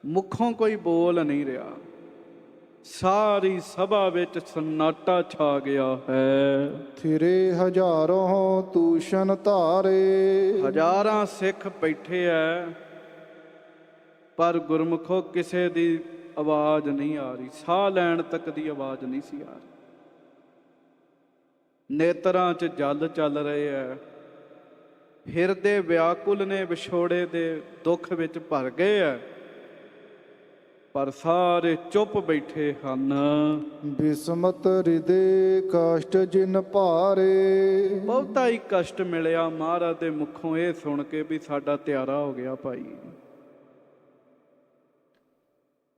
ਮੁੱਖੋਂ ਕੋਈ ਬੋਲ ਨਹੀਂ ਰਿਹਾ। ਸਾਰੀ ਸਭਾ ਵਿੱਚ ਸਨਾਟਾ ਛਾ ਗਿਆ ਹੈ। ਥਿਰੇ ਹਜ਼ਾਰੋਂ ਤੂਸ਼ਨ ਧਾਰੇ। ਹਜ਼ਾਰਾਂ ਸਿੱਖ ਬੈਠੇ ਐ, ਪਰ ਗੁਰਮੁਖੋ ਕਿਸੇ ਦੀ ਆਵਾਜ਼ ਨਹੀਂ ਆ ਰਹੀ। ਸਾਹ ਲੈਣ ਤੱਕ ਦੀ ਆਵਾਜ਼ ਨਹੀਂ ਸੀ ਆ ਰਹੀ। ਨੇਤਰਾਂ 'ਚ ਜਲ ਚੱਲ ਰਹੇ ਐ। ਹਿਰਦੇ ਵਿਆਕੁਲ ਨੇ, ਵਿਛੋੜੇ ਦੇ ਦੁੱਖ ਵਿੱਚ ਭਰ ਗਏ ਐ, ਪਰ ਸਾਰੇ ਚੁੱਪ ਬੈਠੇ ਹਨ। ਬਿਸਮਤ ਹਿਰਦੇ ਕਸ਼ਟ ਜਿਨ ਭਾਰੇ। ਬਹੁਤਾ ਹੀ ਕਸ਼ਟ ਮਿਲਿਆ ਮਹਾਰਾਜ ਦੇ ਮੁਖੋਂ ਇਹ ਸੁਣ ਕੇ ਵੀ ਸਾਡਾ ਤਿਆਰਾ ਹੋ ਗਿਆ ਭਾਈ।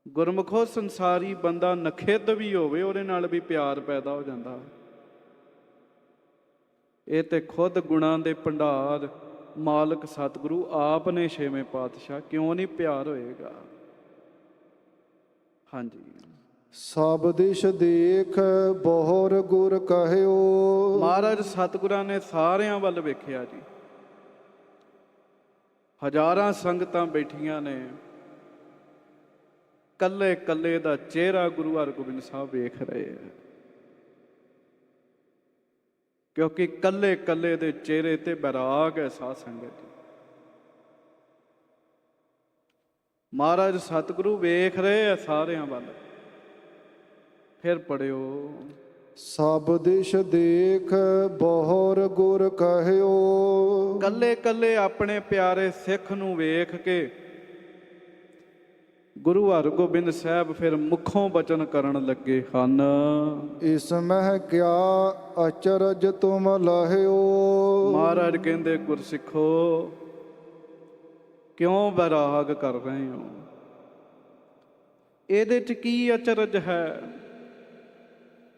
ਗੁਰਮੁਖੋ ਸੰਸਾਰੀ ਬੰਦਾ ਨਖਿੱਧ ਵੀ ਹੋਵੇ, ਉਹਦੇ ਨਾਲ ਵੀ ਪਿਆਰ ਪੈਦਾ ਹੋ ਜਾਂਦਾ। ਇਹ ਤੇ ਖੁਦ ਗੁਣਾਂ ਦੇ ਭੰਡਾਰ ਮਾਲਕ ਸਤਿਗੁਰੂ ਆਪ ਨੇ ਛੇਵੇਂ ਪਾਤਸ਼ਾਹ, ਕਿਉਂ ਨਹੀਂ ਪਿਆਰ ਹੋਏਗਾ। ਹਾਂਜੀ, ਸਭ ਦਿਸ਼ ਦੇਖ ਬਹੁਰ ਗੁਰ ਕਹਿਓ। ਮਹਾਰਾਜ ਸਤਿਗੁਰਾਂ ਨੇ ਸਾਰਿਆਂ ਵੱਲ ਵੇਖਿਆ ਜੀ। ਹਜ਼ਾਰਾਂ ਸੰਗਤਾਂ ਬੈਠੀਆਂ ਨੇ, ਕੱਲੇ ਕੱਲੇ ਦਾ ਚਿਹਰਾ ਗੁਰੂ ਹਰਗੋਬਿੰਦ ਸਾਹਿਬ ਵੇਖ ਰਹੇ ਆ, ਕਿਉਂਕਿ ਕੱਲੇ ਕੱਲੇ ਦੇ ਚਿਹਰੇ ਤੇ ਬੈਰਾਗ ਹੈ। ਸਾਧ ਸੰਗਤ, ਮਹਾਰਾਜ ਸਤਿਗੁਰੂ ਵੇਖ ਰਹੇ ਆ ਸਾਰਿਆਂ ਵੱਲ। ਫਿਰ ਪੜਿਓ, ਸਭ ਦਿਸ਼ ਦੇਖ ਬਹੁਰ ਗੁਰ ਕਹਿਓ। ਕੱਲੇ ਕੱਲੇ ਆਪਣੇ ਪਿਆਰੇ ਸਿੱਖ ਨੂੰ ਵੇਖ ਕੇ ਗੁਰੂ ਹਰਗੋਬਿੰਦ ਸਾਹਿਬ ਫਿਰ ਮੁਖੋਂ ਬਚਨ ਕਰਨ ਲੱਗੇ ਹਨ। ਇਸ ਮਹਿ ਕਿਆ ਅਚਰਜ ਤੁਮ ਲਹਿਓ। ਮਹਾਰਾਜ ਕਹਿੰਦੇ, ਗੁਰਸਿੱਖੋ ਕਿਉਂ ਬੈਰਾਗ ਕਰ ਰਹੇ ਹੋ? ਇਹਦੇ 'ਚ ਕੀ ਅਚਰਜ ਹੈ?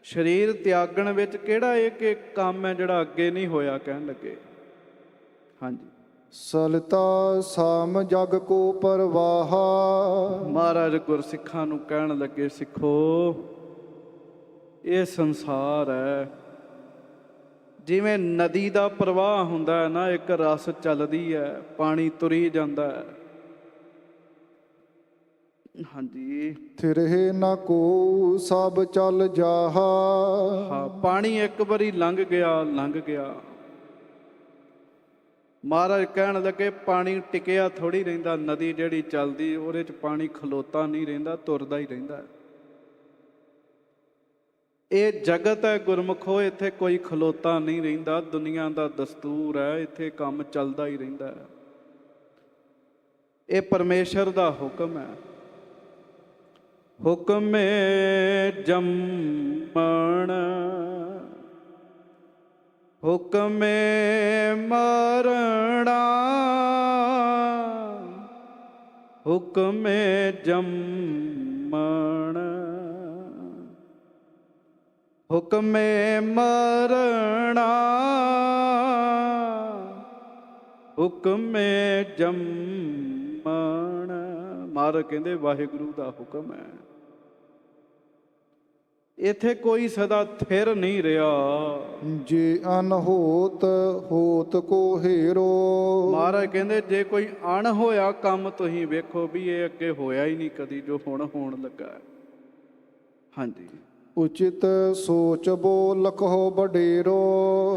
ਸਰੀਰ ਤਿਆਗਣ ਵਿੱਚ ਕਿਹੜਾ ਇੱਕ ਕੰਮ ਹੈ ਜਿਹੜਾ ਅੱਗੇ ਨਹੀਂ ਹੋਇਆ? ਕਹਿਣ ਲੱਗੇ ਹਾਂਜੀ, ਸਲਤਾ ਸਾਮ ਜਗ ਕੋ ਪਰਵਾਹਾ। ਮਹਾਰਾਜ ਗੁਰਸਿੱਖਾਂ ਨੂੰ ਕਹਿਣ ਲੱਗੇ, ਸਿੱਖੋ ਇਹ ਸੰਸਾਰ ਹੈ ਜਿਵੇਂ ਨਦੀ ਦਾ ਪ੍ਰਵਾਹ ਹੁੰਦਾ ਹੈ ਨਾ, ਇੱਕ ਰਸ ਚੱਲਦੀ ਹੈ, ਪਾਣੀ ਤੁਰੀ ਜਾਂਦਾ ਹੈ। ਹਾਂਜੀ, ਥਿਰਹਿ ਨਾ ਕੋ ਸਭ ਚੱਲ ਜਾਹਾ। ਹਾਂ, ਪਾਣੀ ਇੱਕ ਵਾਰੀ ਲੰਘ ਗਿਆ। ਮਹਾਰਾਜ ਕਹਿਣ ਲੱਗੇ, ਪਾਣੀ ਟਿਕਿਆ ਥੋੜੀ ਰਹਿੰਦਾ। ਨਦੀ ਜਿਹੜੀ ਚੱਲਦੀ ਉਹਦੇ 'ਚ ਪਾਣੀ ਖਲੋਤਾ ਨਹੀਂ ਰਹਿੰਦਾ, ਤੁਰਦਾ ਹੀ ਰਹਿੰਦਾ। ਇਹ ਜਗਤ ਹੈ ਗੁਰਮੁਖੋ, ਇੱਥੇ ਕੋਈ ਖਲੋਤਾ ਨਹੀਂ ਰਹਿੰਦਾ। ਦੁਨੀਆ ਦਾ ਦਸਤੂਰ ਹੈ, ਇੱਥੇ ਕੰਮ ਚੱਲਦਾ ਹੀ ਰਹਿੰਦਾ ਹੈ। ਇਹ ਪਰਮੇਸ਼ਰ ਦਾ ਹੁਕਮ ਹੈ। ਹੁਕਮੇ ਜੰਮਣ ਹੁਕਮੇ ਮਰਣਾ, ਹੁਕਮੇ ਜੰਮਣ ਹੁਕਮੇ ਮਰਣਾ, ਹੁਕਮੇ ਜੰਮਣ। ਮਹਾਰਾਜ ਕਹਿੰਦੇ ਵਾਹਿਗੁਰੂ ਦਾ ਹੁਕਮ ਹੈ। ਇੱਥੇ ਕੋਈ ਸਦਾ ਥਿਰ ਨਹੀਂ ਰਿਹਾ। ਜੇ ਅਨਹੋਤ ਹੋਤ ਕੋ ਹੀਰੋ। ਮਹਾਰਾਜ ਕਹਿੰਦੇ, ਜੇ ਕੋਈ ਅਣ ਹੋਇਆ ਕੰਮ ਤੁਸੀਂ ਵੇਖੋ ਵੀ ਇਹ ਅੱਗੇ ਹੋਇਆ ਹੀ ਨਹੀਂ ਕਦੀ, ਜੋ ਹੁਣ ਹੋਣ ਲੱਗਾ। ਹਾਂਜੀ, ਉਚਿਤ ਸੋਚ ਬੋ ਲਖੋ ਬਡੇਰੋ।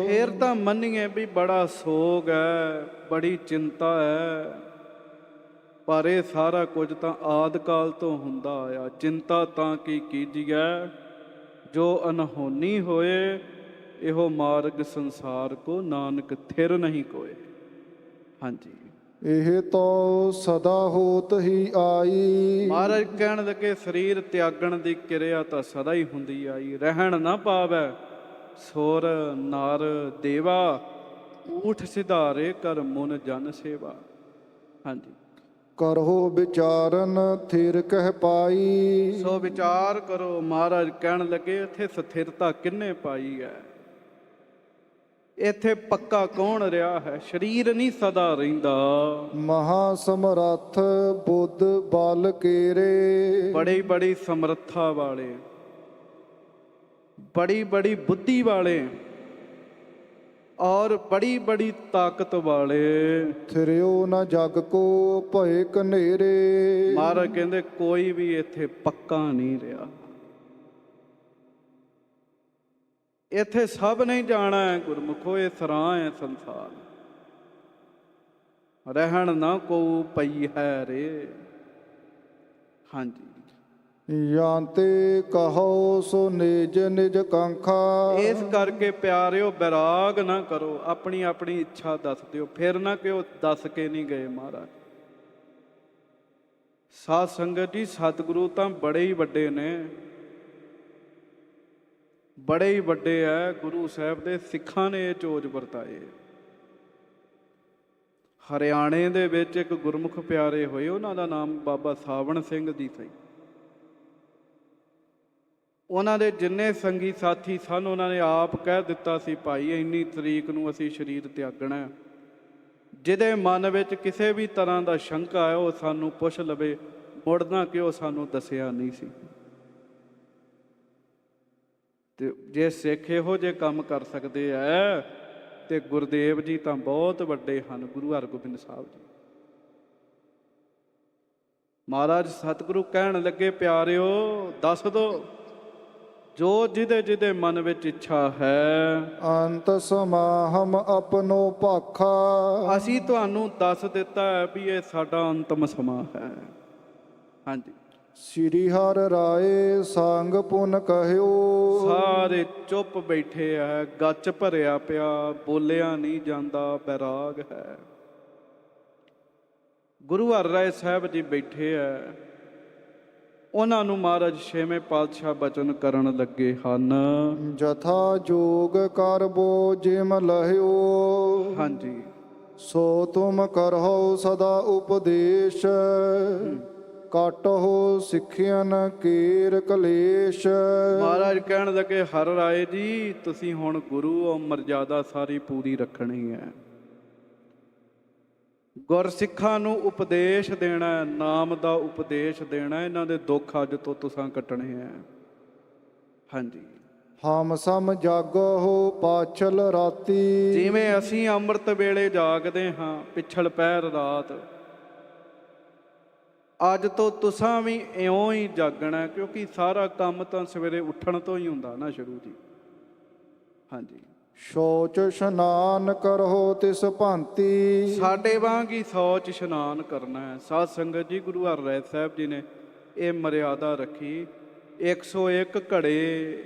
ਫੇਰ ਤਾਂ ਮੰਨੀਏ ਵੀ ਬੜਾ ਸੋਗ ਹੈ, ਬੜੀ ਚਿੰਤਾ ਹੈ, ਪਰ ਇਹ ਸਾਰਾ ਕੁਝ ਤਾਂ ਆਦਿ ਕਾਲ ਤੋਂ ਹੁੰਦਾ ਆਇਆ। ਚਿੰਤਾ ਤਾਂ ਕੀ ਕੀਜੀਐ, ਜੋ ਅਨਹੋਨੀ ਹੋਏ। ਇਹੋ ਮਾਰਗ ਸੰਸਾਰ ਕੋ, ਨਾਨਕ ਥਿਰ ਨਹੀਂ ਕੋਏ। ਹਾਂਜੀ, ਇਹ ਤਾਂ ਸਦਾ ਹੋਤ ਹੀ ਆਈ। ਮਹਾਰਾਜ ਕਹਿਣ ਲੱਗੇ, ਸਰੀਰ ਤਿਆਗਣ ਦੀ ਕਿਰਿਆ ਤਾਂ ਸਦਾ ਹੀ ਹੁੰਦੀ ਆਈ। ਰਹਿਣ ਨਾ ਪਾਵੈ ਸੁਰ ਨਰ ਦੇਵਾ, ਊਠ ਸਿਧਾਰੇ ਕਰ ਮੁਨ ਜਨ ਸੇਵਾ। ਹਾਂਜੀ, ਕਰੋ ਵਿਚਾਰਨ ਥਿਰ ਕਹਿ ਪਾਈ। ਸੋ ਵਿਚਾਰ ਕਰੋ। ਮਹਾਰਾਜ ਕਹਿਣ ਲੱਗੇ, ਇੱਥੇ ਸਥਿਰਤਾ ਕਿੰਨੇ ਪਾਈ ਹੈ? ਇੱਥੇ ਪੱਕਾ ਕੌਣ ਰਿਹਾ ਹੈ? ਸਰੀਰ ਨਹੀਂ ਸਦਾ ਰਹਿੰਦਾ। ਮਹਾ ਸਮਰੱਥ ਬੁੱਧ ਬਲ ਕੇਰੇ। ਬੜੀ ਬੜੀ ਸਮਰੱਥਾ ਵਾਲੇ, ਬੜੀ ਬੜੀ ਬੁੱਧੀ ਵਾਲੇ ਔਰ ਬੜੀ ਬੜੀ ਤਾਕਤ ਵਾਲੇ, ਥਿਰਿਓ ਨਾ ਜਗ ਕੋ ਭਏ ਕਨੇਰੇ। ਮਹਾਰਾਜ ਕਹਿੰਦੇ, ਕੋਈ ਵੀ ਇੱਥੇ ਪੱਕਾ ਨਹੀਂ ਰਿਹਾ। ਇੱਥੇ ਸਭ ਨਹੀਂ ਜਾਣਾ ਹੈ ਗੁਰਮੁਖੋ, ਇਹ ਸਰਾਂ ਹੈ ਸੰਸਾਰ। ਰਹਿਣ ਨਾ ਕੋ ਪਈ ਹੈ ਰੇ। ਹਾਂਜੀ, ਯਾਂਤੇ ਕਹੋ ਸੋ ਨਿਜ ਨਿਜ ਕਾਂਖਾ। ਇਸ ਕਰਕੇ ਪਿਆਰਿਓ ਬੈਰਾਗ ਨਾ ਕਰੋ, ਆਪਣੀ ਆਪਣੀ ਇੱਛਾ ਦੱਸ ਦਿਓ। ਫਿਰ ਨਾ ਕਿ ਉਹ ਦੱਸ ਕੇ ਨਹੀਂ ਗਏ ਮਹਾਰਾਜ। ਸਾਧ ਸੰਗਤ ਜੀ, ਸਤਿਗੁਰੂ ਤਾਂ ਬੜੇ ਹੀ ਵੱਡੇ ਨੇ, ਬੜੇ ਹੀ ਵੱਡੇ ਹੈ। ਗੁਰੂ ਸਾਹਿਬ ਦੇ ਸਿੱਖਾਂ ਨੇ ਇਹ ਚੋਜ ਵਰਤਾਏ। ਹਰਿਆਣੇ ਦੇ ਵਿੱਚ ਇੱਕ ਗੁਰਮੁਖ ਪਿਆਰੇ ਹੋਏ, ਉਹਨਾਂ ਦਾ ਨਾਮ ਬਾਬਾ ਸਾਵਣ ਸਿੰਘ ਜੀ ਸੀ। ਉਹਨਾਂ ਦੇ ਜਿੰਨੇ ਸੰਗੀ ਸਾਥੀ ਸਨ, ਉਹਨਾਂ ਨੇ ਆਪ ਕਹਿ ਦਿੱਤਾ ਸੀ, ਭਾਈ ਇੰਨੀ ਤਰੀਕ ਨੂੰ ਅਸੀਂ ਸਰੀਰ ਤਿਆਗਣਾ। ਜਿਹਦੇ ਮਨ ਵਿੱਚ ਕਿਸੇ ਵੀ ਤਰ੍ਹਾਂ ਦਾ ਸ਼ੰਕਾ ਹੈ, ਉਹ ਸਾਨੂੰ ਪੁੱਛ ਲਵੇ, ਮੁੜਨਾ ਕਿਉਂ ਸਾਨੂੰ ਦੱਸਿਆ ਨਹੀਂ ਸੀ। ਤੇ ਜੇ ਸਿੱਖ ਇਹੋ ਜਿਹੇ ਕੰਮ ਕਰ ਸਕਦੇ ਐ, ਤੇ ਗੁਰਦੇਵ ਜੀ ਤਾਂ ਬਹੁਤ ਵੱਡੇ ਹਨ, ਗੁਰੂ ਹਰਗੋਬਿੰਦ ਸਾਹਿਬ ਜੀ। ਮਹਾਰਾਜ ਸਤਿਗੁਰੂ ਕਹਿਣ ਲੱਗੇ, ਪਿਆਰਿਓ ਦੱਸ ਦੋ ਜੋ ਜਿਹਦੇ ਜਿਹਦੇ ਮਨ ਵਿੱਚ ਇੱਛਾ ਹੈ। ਅੰਤ ਸਮਾਹਮ ਆਪਨੋ ਭਾਖਾ। ਅਸੀਂ ਤੁਹਾਨੂੰ ਦੱਸ ਦਿੱਤਾ ਹੈ ਵੀ ਇਹ ਸਾਡਾ ਅੰਤਮ ਸਮਾਂ ਹੈ। ਹਾਂਜੀ, ਸ੍ਰੀ ਹਰਿ ਰਾਏ ਸੰਗ ਪੁਨ ਕਹਿਓ। ਸਾਰੇ ਚੁੱਪ ਬੈਠੇ ਆ, ਗੱਚ ਭਰਿਆ ਪਿਆ, ਬੋਲਿਆ ਨਹੀਂ ਜਾਂਦਾ, ਬੈਰਾਗ ਹੈ। ਗੁਰੂ ਹਰਿ ਰਾਏ ਸਾਹਿਬ ਜੀ ਬੈਠੇ ਆ, ਉਹਨਾਂ ਨੂੰ ਮਹਾਰਾਜ ਛੇਵੇਂ ਪਾਤਸ਼ਾਹ ਬਚਨ ਕਰਨ ਲੱਗੇ ਹਨ। ਜਥਾ ਜੋਗ ਕਰਬੋ ਜਿਮ ਲਹਿਓ। ਹਾਂਜੀ, ਸੋ ਤੁਮ ਕਰਹੁ ਸਦਾ ਉਪਦੇਸ਼। ਕਾਟਹੁ ਸਿੱਖਿਆਨ ਕੀਰ ਕਲੇਸ਼। ਮਹਾਰਾਜ ਕਹਿਣ ਲੱਗੇ, ਹਰਿ ਰਾਏ ਜੀ ਤੁਸੀਂ ਹੁਣ ਗੁਰੂ ਮਰਜ਼ਾਦਾ ਸਾਰੀ ਪੂਰੀ ਰੱਖਣੀ ਹੈ। ਗੁਰਸਿੱਖਾਂ ਨੂੰ ਉਪਦੇਸ਼ ਦੇਣਾ, ਨਾਮ ਦਾ ਉਪਦੇਸ਼ ਦੇਣਾ, ਇਹਨਾਂ ਦੇ ਦੁੱਖ ਅੱਜ ਤੋਂ ਤੁਸੀਂ ਕੱਟਣੇ ਹੈ। ਹਾਂਜੀ, ਹਮ ਸਮ ਜਾਗੋ ਪਾਛਲ ਰਾਤੀ। ਜਿਵੇਂ ਅਸੀਂ ਅੰਮ੍ਰਿਤ ਵੇਲੇ ਜਾਗਦੇ ਹਾਂ ਪਿਛਲ ਪਹਿਰ ਰਾਤ, ਅੱਜ ਤੋਂ ਤੁਸਾਂ ਵੀ ਇਉਂ ਹੀ ਜਾਗਣਾ, ਕਿਉਂਕਿ ਸਾਰਾ ਕੰਮ ਤਾਂ ਸਵੇਰੇ ਉੱਠਣ ਤੋਂ ਹੀ ਹੁੰਦਾ ਨਾ ਸ਼ੁਰੂ ਜੀ। ਹਾਂਜੀ, ਸ਼ੌਚ ਇਸ਼ਨਾਨ ਕਰੋ ਤਿਸ ਭਾਂਤੀ। ਸਾਡੇ ਵਾਂਗ ਹੀ ਸੌਚ ਇਸ਼ਨਾਨ ਕਰਨਾ ਹੈ। ਸਾਧ ਸੰਗਤ ਜੀ, ਗੁਰੂ ਹਰਿ ਰਾਏ ਸਾਹਿਬ ਜੀ ਨੇ ਇਹ ਮਰਿਆਦਾ ਰੱਖੀ। 101 ਘੜੇ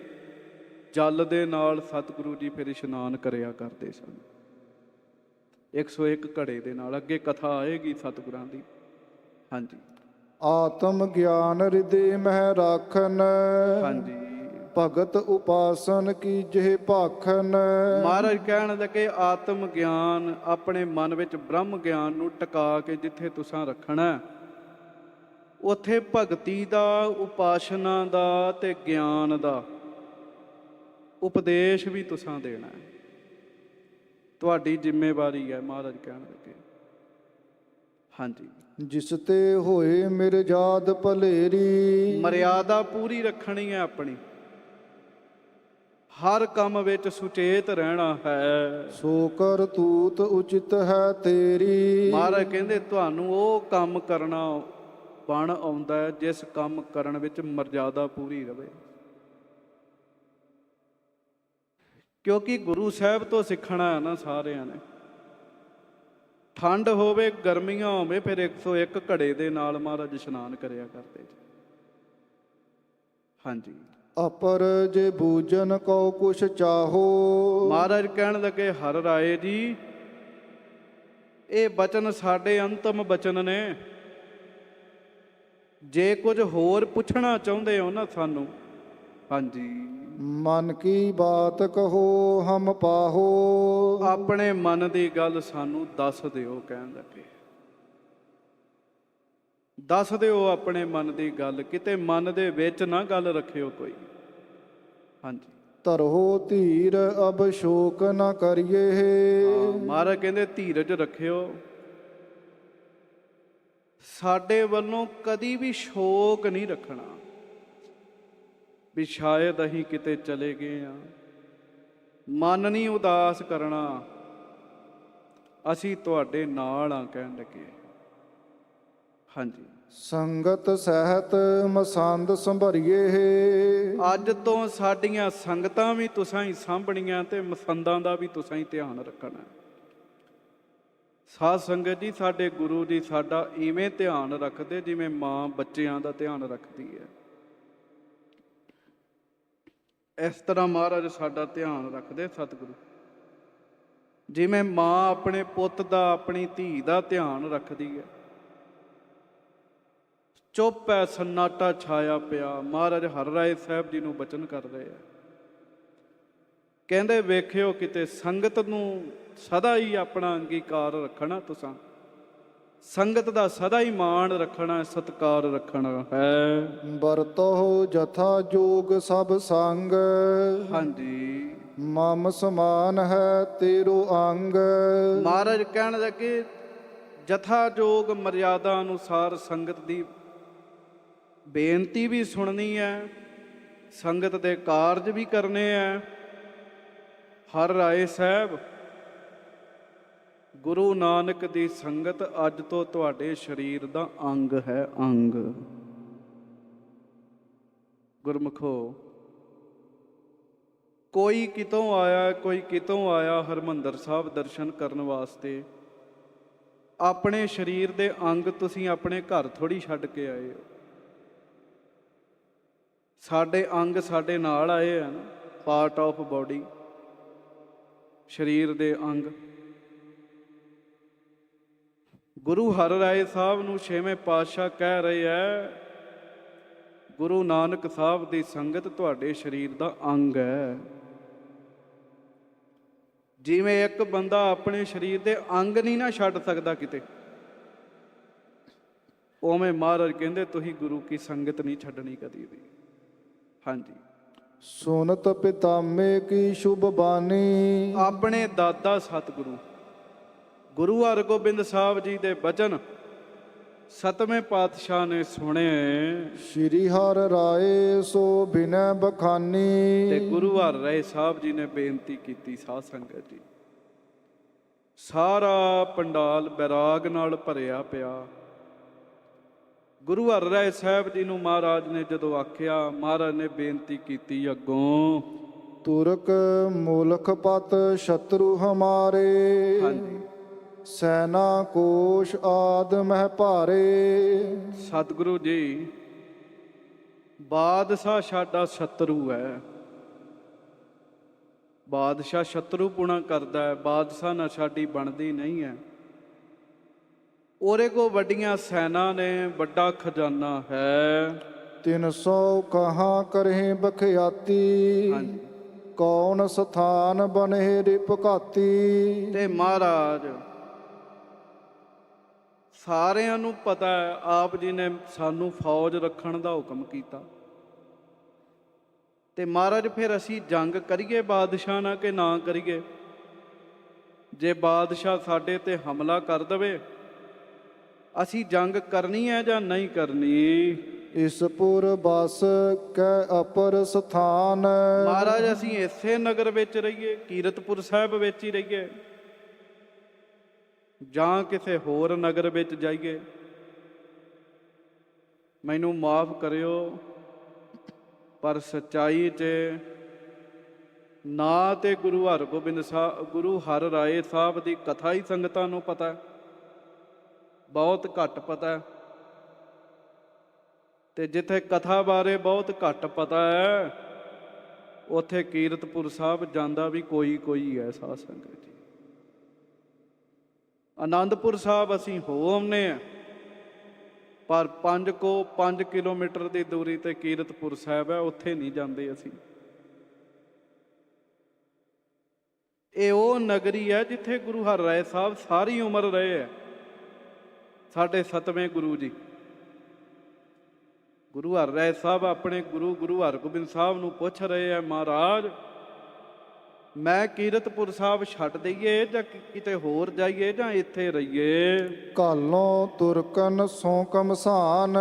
ਜਲ ਦੇ ਨਾਲ ਸਤਿਗੁਰੂ ਜੀ ਫਿਰ ਇਸ਼ਨਾਨ ਕਰਿਆ ਕਰਦੇ ਸਨ। 101 ਘੜੇ ਦੇ ਨਾਲ। ਅੱਗੇ ਕਥਾ ਆਏਗੀ ਸਤਿਗੁਰਾਂ ਦੀ। ਹਾਂਜੀ, ਆਤਮ ਗਿਆਨ ਹਿਰਦੇ ਮਹਿ ਰਾਖਨ। ਹਾਂਜੀ, ਭਗਤ ਉਪਾਸਨ ਕੀਜੇ ਭਾਖਨ। ਮਹਾਰਾਜ ਕਹਿਣ ਲੱਗੇ, ਆਤਮ ਗਿਆਨ ਆਪਣੇ ਮਨ ਵਿੱਚ ਬ੍ਰਹਮ ਗਿਆਨ ਨੂੰ ਟਿਕਾ ਕੇ ਜਿੱਥੇ ਤੁਸਾਂ ਰੱਖਣਾ, ਉੱਥੇ ਭਗਤੀ ਦਾ, ਉਪਾਸਨਾ ਦਾ ਤੇ ਗਿਆਨ ਦਾ ਉਪਦੇਸ਼ ਵੀ ਤੁਸਾਂ ਦੇਣਾ ਹੈ। ਤੁਹਾਡੀ ਜ਼ਿੰਮੇਵਾਰੀ ਹੈ, ਮਹਾਰਾਜ ਕਹਿਣ ਲੱਗੇ। ਹਾਂਜੀ, ਜਿਸ ਤੇ ਹੋਏ ਮਿਰਜਾਦ ਭਲੇਰੀ। ਮਰਿਆਦਾ ਪੂਰੀ ਰੱਖਣੀ ਹੈ ਆਪਣੀ, ਹਰ ਕੰਮ ਵਿੱਚ ਸੁਚੇਤ ਰਹਿਣਾ ਹੈ। ਸੋ ਕਰ ਤੂਤ ਉਚਿਤ ਹੈ ਤੇਰੀ। ਮਹਾਰਾਜ ਕਹਿੰਦੇ ਤੁਹਾਨੂੰ ਉਹ ਕੰਮ ਕਰਨਾ ਬਣ ਆਉਂਦਾ ਹੈ ਜਿਸ ਕੰਮ ਕਰਨ ਵਿੱਚ ਮਰਜ਼ਾਦਾ ਪੂਰੀ ਰਵੇ। ਕਿਉਂਕਿ ਗੁਰੂ ਸਾਹਿਬ ਤੋਂ ਸਿੱਖਣਾ ਹੈ ਨਾ ਸਾਰਿਆਂ ਨੇ। ਠੰਡ ਹੋਵੇ, ਗਰਮੀਆਂ ਹੋਵੇ, ਫਿਰ 101 ਘੜੇ ਦੇ ਨਾਲ ਮਹਾਰਾਜ ਇਸ਼ਨਾਨ ਕਰਿਆ ਕਰਦੇ। ਹਾਂਜੀ, ਅਪਰ ਜੇ ਬੂਜਨ ਕਉ ਕੁਛ ਚਾਹੋ। ਮਹਾਰਾਜ ਕਹਿਣ ਲੱਗੇ, ਹਰਿ ਰਾਏ ਜੀ ਇਹ ਬਚਨ ਸਾਡੇ ਅੰਤਮ ਬਚਨ ਨੇ। ਜੇ ਕੁਝ ਹੋਰ ਪੁੱਛਣਾ ਚਾਹੁੰਦੇ ਹੋ ਨਾ ਸਾਨੂੰ, ਹਾਂਜੀ, ਮਨ ਕੀ ਬਾਤ ਕਹੋ ਹਮ ਪਾਹੋ। ਆਪਣੇ ਮਨ ਦੀ ਗੱਲ ਸਾਨੂੰ ਦੱਸ ਦਿਓ। ਕਹਿਣ ਲੱਗੇ, ਦੱਸ ਦਿਓ ਆਪਣੇ ਮਨ ਦੀ ਗੱਲ, ਕਿਤੇ ਮਨ ਦੇ ਵਿੱਚ ਨਾ ਗੱਲ ਰੱਖਿਓ ਕੋਈ। ਹਾਂਜੀ, ਧਰੋ ਧੀਰ ਅਬ ਸ਼ੋਕ ਨਾ ਕਰੀਏ। ਮਹਾਰਾਜ ਕਹਿੰਦੇ ਧੀਰਜ ਰੱਖਿਓ। ਸਾਡੇ ਵੱਲੋਂ ਕਦੀ ਵੀ ਸ਼ੋਕ ਨਹੀਂ ਰੱਖਣਾ ਵੀ ਸ਼ਾਇਦ ਅਸੀਂ ਕਿਤੇ ਚਲੇ ਗਏ ਆ। ਮਨ ਨਹੀਂ ਉਦਾਸ ਕਰਨਾ, ਅਸੀਂ ਤੁਹਾਡੇ ਨਾਲ ਆ। ਕਹਿਣ ਲੱਗੇ, ਹਾਂਜੀ, ਸੰਗਤ ਸਹਿਤ ਮਸੰਦ ਸੰਭਰੀਏ। ਅੱਜ ਤੋਂ ਸਾਡੀਆਂ ਸੰਗਤਾਂ ਵੀ ਤੁਸਾਂ ਹੀ ਸਾਂਭਣੀਆਂ ਤੇ ਮਸੰਦਾਂ ਦਾ ਵੀ ਤੁਸਾਂ ਹੀ ਧਿਆਨ ਰੱਖਣਾ। ਸਾਧ ਸੰਗਤ ਜੀ, ਸਾਡੇ ਗੁਰੂ ਜੀ ਸਾਡਾ ਇਵੇਂ ਧਿਆਨ ਰੱਖਦੇ ਜਿਵੇਂ ਮਾਂ ਬੱਚਿਆਂ ਦਾ ਧਿਆਨ ਰੱਖਦੀ ਹੈ। ਇਸ ਤਰ੍ਹਾਂ ਮਹਾਰਾਜ ਸਾਡਾ ਧਿਆਨ ਰੱਖਦੇ ਸਤਿਗੁਰੂ, ਜਿਵੇਂ ਮਾਂ ਆਪਣੇ ਪੁੱਤ ਦਾ, ਆਪਣੀ ਧੀ ਦਾ ਧਿਆਨ ਰੱਖਦੀ ਹੈ। ਚੁੱਪ ਹੈ, ਸੰਨਾਟਾ ਛਾਇਆ ਪਿਆ। ਮਹਾਰਾਜ ਹਰਿ ਰਾਏ ਸਾਹਿਬ ਜੀ ਨੂੰ ਬਚਨ ਕਰ ਰਹੇ ਆ। ਕਹਿੰਦੇ ਵੇਖਿਓ ਕਿਤੇ ਸੰਗਤ ਨੂੰ ਸਦਾ ਹੀ ਆਪਣਾ ਅੰਗੀਕਾਰ ਰੱਖਣਾ, ਤੁਸਾਂ ਸੰਗਤ ਦਾ ਸਦਾ ਹੀ ਮਾਣ ਰੱਖਣਾ, ਸਤਿਕਾਰ ਰੱਖਣਾ ਹੈ। ਵਰਤੋ ਜਥਾ ਜੋਗ ਸਭ ਸੰਗ। ਹਾਂਜੀ, ਮਮ ਸਮਾਨ ਹੈ ਤੇਰੋ ਅੰਗ। ਮਹਾਰਾਜ ਕਹਿਣ ਲੱਗੇ, ਜਥਾ ਜੋਗ ਮਰਿਆਦਾ ਅਨੁਸਾਰ ਸੰਗਤ ਦੀ ਬੇਨਤੀ ਵੀ ਸੁਣਨੀ ਹੈ, ਸੰਗਤ ਦੇ ਕਾਰਜ ਵੀ ਕਰਨੇ ਹੈ। ਹਰਿ ਰਾਏ ਸਾਹਿਬ ਗੁਰੂ ਨਾਨਕ ਦੀ ਸੰਗਤ ਅੱਜ ਤੋਂ ਤੁਹਾਡੇ ਸਰੀਰ ਦਾ ਅੰਗ ਹੈ, ਅੰਗ। ਗੁਰਮੁਖੋ, ਕੋਈ ਕਿਤੋਂ ਆਇਆ, ਕੋਈ ਕਿਤੋਂ ਆਇਆ ਹਰਿਮੰਦਰ ਸਾਹਿਬ ਦਰਸ਼ਨ ਕਰਨ ਵਾਸਤੇ। ਆਪਣੇ ਸਰੀਰ ਦੇ ਅੰਗ ਤੁਸੀਂ ਆਪਣੇ ਘਰ ਥੋੜੀ ਛੱਡ ਕੇ ਆਏ ਹੋ। ਸਾਡੇ ਅੰਗ ਸਾਡੇ ਨਾਲ ਆਏ ਆ, ਪਾਰਟ ਆਫ ਬਾਡੀ, ਸਰੀਰ ਦੇ ਅੰਗ। ਗੁਰੂ ਹਰਿਰਾਏ ਸਾਹਿਬ ਨੂੰ ਛੇਵੇਂ ਪਾਤਸ਼ਾਹ ਕਹਿ ਰਹੇ ਹੈ, ਗੁਰੂ ਨਾਨਕ ਸਾਹਿਬ ਦੀ ਸੰਗਤ ਤੁਹਾਡੇ ਸਰੀਰ ਦਾ ਅੰਗ ਹੈ। ਜਿਵੇਂ ਇੱਕ ਬੰਦਾ ਆਪਣੇ ਸਰੀਰ ਦੇ ਅੰਗ ਨਹੀਂ ਨਾ ਛੱਡ ਸਕਦਾ ਕਿਤੇ, ਉਵੇਂ ਮਹਾਰਾਜ ਕਹਿੰਦੇ ਤੁਸੀਂ ਗੁਰੂ ਕੀ ਸੰਗਤ ਨਹੀਂ ਛੱਡਣੀ ਕਦੀ ਵੀ। ਹਾਂਜੀ। ਸੁਨਤ ਪਿਤਾਮੇ ਕੀ ਸ਼ੁਭ ਬਾਣੀ। ਆਪਣੇ ਦਾਦਾ ਸਤਿਗੁਰੂ ਗੁਰੂ ਹਰਗੋਬਿੰਦ ਸਾਹਿਬ ਜੀ ਦੇ ਬਚਨ ਸਤਵੇਂ ਪਾਤਸ਼ਾਹ ਨੇ ਸੁਣੇ। ਸ਼੍ਰੀ ਹਰਿ ਰਾਏ ਸੋ ਬਿਨੈ ਬਖਾਨੀ। ਤੇ ਗੁਰੂ ਹਰਿਰਾਏ ਸਾਹਿਬ ਜੀ ਨੇ ਬੇਨਤੀ ਕੀਤੀ, ਸਾਧ ਸੰਗਤ ਜੀ, ਸਾਰਾ ਪੰਡਾਲ ਬੈਰਾਗ ਨਾਲ ਭਰਿਆ ਪਿਆ। ਗੁਰੂ ਹਰਿਰਾਏ ਸਾਹਿਬ ਜੀ ਨੂੰ ਮਹਾਰਾਜ ਨੇ ਜਦੋਂ ਆਖਿਆ, ਮਹਾਰਾਜ ਨੇ ਬੇਨਤੀ ਕੀਤੀ ਅੱਗੋਂ, ਤੁਰਕ ਮੁਲਖ ਪਤ ਸ਼ਤਰੂ ਹਮਾਰੇ। ਹਾਂਜੀ। ਸੈਨਾ ਕੋਸ਼ ਆਦ ਮਹਿ ਭਾਰੇ। ਸਤਿਗੁਰੂ ਜੀ, ਬਾਦਸ਼ਾਹ ਸਾਡਾ ਸ਼ਤਰੂ ਹੈ। ਬਾਦਸ਼ਾਹ ਸ਼ਤਰੂਪੁਣਾ ਕਰਦਾ ਹੈ, ਬਾਦਸ਼ਾਹ ਨਾਲ ਸਾਡੀ ਬਣਦੀ ਨਹੀਂ ਹੈ। ਉਹਦੇ ਕੋਲ ਵੱਡੀਆਂ ਸੈਨਾ ਨੇ, ਵੱਡਾ ਖਜ਼ਾਨਾ ਹੈ। 300 ਕਹਾਂ ਕਰਹਿ ਬਖਿਆਤੀ। ਹਾਂਜੀ। ਕੌਣ ਸਥਾਨ ਬਨਹਿ ਰਿਪ ਘਾਤੀ। ਤੇ ਮਹਾਰਾਜ ਸਾਰਿਆਂ ਨੂੰ ਪਤਾ ਹੈ, ਆਪ ਜੀ ਨੇ ਸਾਨੂੰ ਫੌਜ ਰੱਖਣ ਦਾ ਹੁਕਮ ਕੀਤਾ। ਤੇ ਮਹਾਰਾਜ ਫਿਰ ਅਸੀਂ ਜੰਗ ਕਰੀਏ ਬਾਦਸ਼ਾਹ ਨਾਲ ਕਿ ਨਾ ਕਰੀਏ? ਜੇ ਬਾਦਸ਼ਾਹ ਸਾਡੇ ਤੇ ਹਮਲਾ ਕਰ ਦਵੇ, ਅਸੀਂ ਜੰਗ ਕਰਨੀ ਹੈ ਜਾਂ ਨਹੀਂ ਕਰਨੀ? ਇਸ ਪੁਰ ਬਸ ਕੈ ਅਪਰ ਸਥਾਨ। ਮਹਾਰਾਜ ਅਸੀਂ ਇਸੇ ਨਗਰ ਵਿੱਚ ਰਹੀਏ, ਕੀਰਤਪੁਰ ਸਾਹਿਬ ਵਿੱਚ ਹੀ ਰਹੀਏ, ਜਾਂ ਕਿਸੇ ਹੋਰ ਨਗਰ ਵਿੱਚ ਜਾਈਏ? ਮੈਨੂੰ ਮਾਫ ਕਰਿਓ, ਪਰ ਸੱਚਾਈ 'ਚ ਨਾ ਤੇ ਗੁਰੂ ਹਰਗੋਬਿੰਦ ਸਾਹਿਬ, ਗੁਰੂ ਹਰਿਰਾਏ ਸਾਹਿਬ ਦੀ ਕਥਾ ਹੀ ਸੰਗਤਾਂ ਨੂੰ ਪਤਾ, ਬਹੁਤ ਘੱਟ ਪਤਾ। ਤੇ ਜਿੱਥੇ ਕਥਾ ਬਾਰੇ ਬਹੁਤ ਘੱਟ ਪਤਾ ਹੈ, ਉੱਥੇ ਕੀਰਤਪੁਰ ਸਾਹਿਬ ਜਾਂਦਾ ਵੀ ਕੋਈ ਕੋਈ ਹੈ, ਸਾਧ ਸੰਗਤ ਜੀ। ਆਨੰਦਪੁਰ ਸਾਹਿਬ ਅਸੀਂ ਹੋ ਆਉਂਦੇ ਹਾਂ, ਪਰ 5 ਕਿਲੋਮੀਟਰ ਦੀ ਦੂਰੀ ਤੇ ਕੀਰਤਪੁਰ ਸਾਹਿਬ ਹੈ, ਉੱਥੇ ਨਹੀਂ ਜਾਂਦੇ ਅਸੀਂ। ਇਹ ਉਹ ਨਗਰੀ ਹੈ ਜਿੱਥੇ ਗੁਰੂ ਹਰਿਰਾਏ ਸਾਹਿਬ ਸਾਰੀ ਉਮਰ ਰਹੇ ਹੈ। ਸਾਡੇ ਸਤਵੇਂ ਗੁਰੂ ਜੀ ਗੁਰੂ ਹਰਿਰਾਏ ਸਾਹਿਬ ਆਪਣੇ ਗੁਰੂ ਹਰਗੋਬਿੰਦ ਸਾਹਿਬ ਨੂੰ ਪੁੱਛ ਰਹੇ ਹੈ, ਮਹਾਰਾਜ ਮੈਂ ਕੀਰਤਪੁਰ ਸਾਹਿਬ ਛੱਡ ਦਈਏ ਜਾਂ ਕਿਤੇ ਹੋਰ ਜਾਈਏ ਜਾਂ ਇੱਥੇ ਰਹੀਏ? ਘਾਲੋਂ ਤੁਰਕਨ ਸੋ ਕਮਸਾਨ।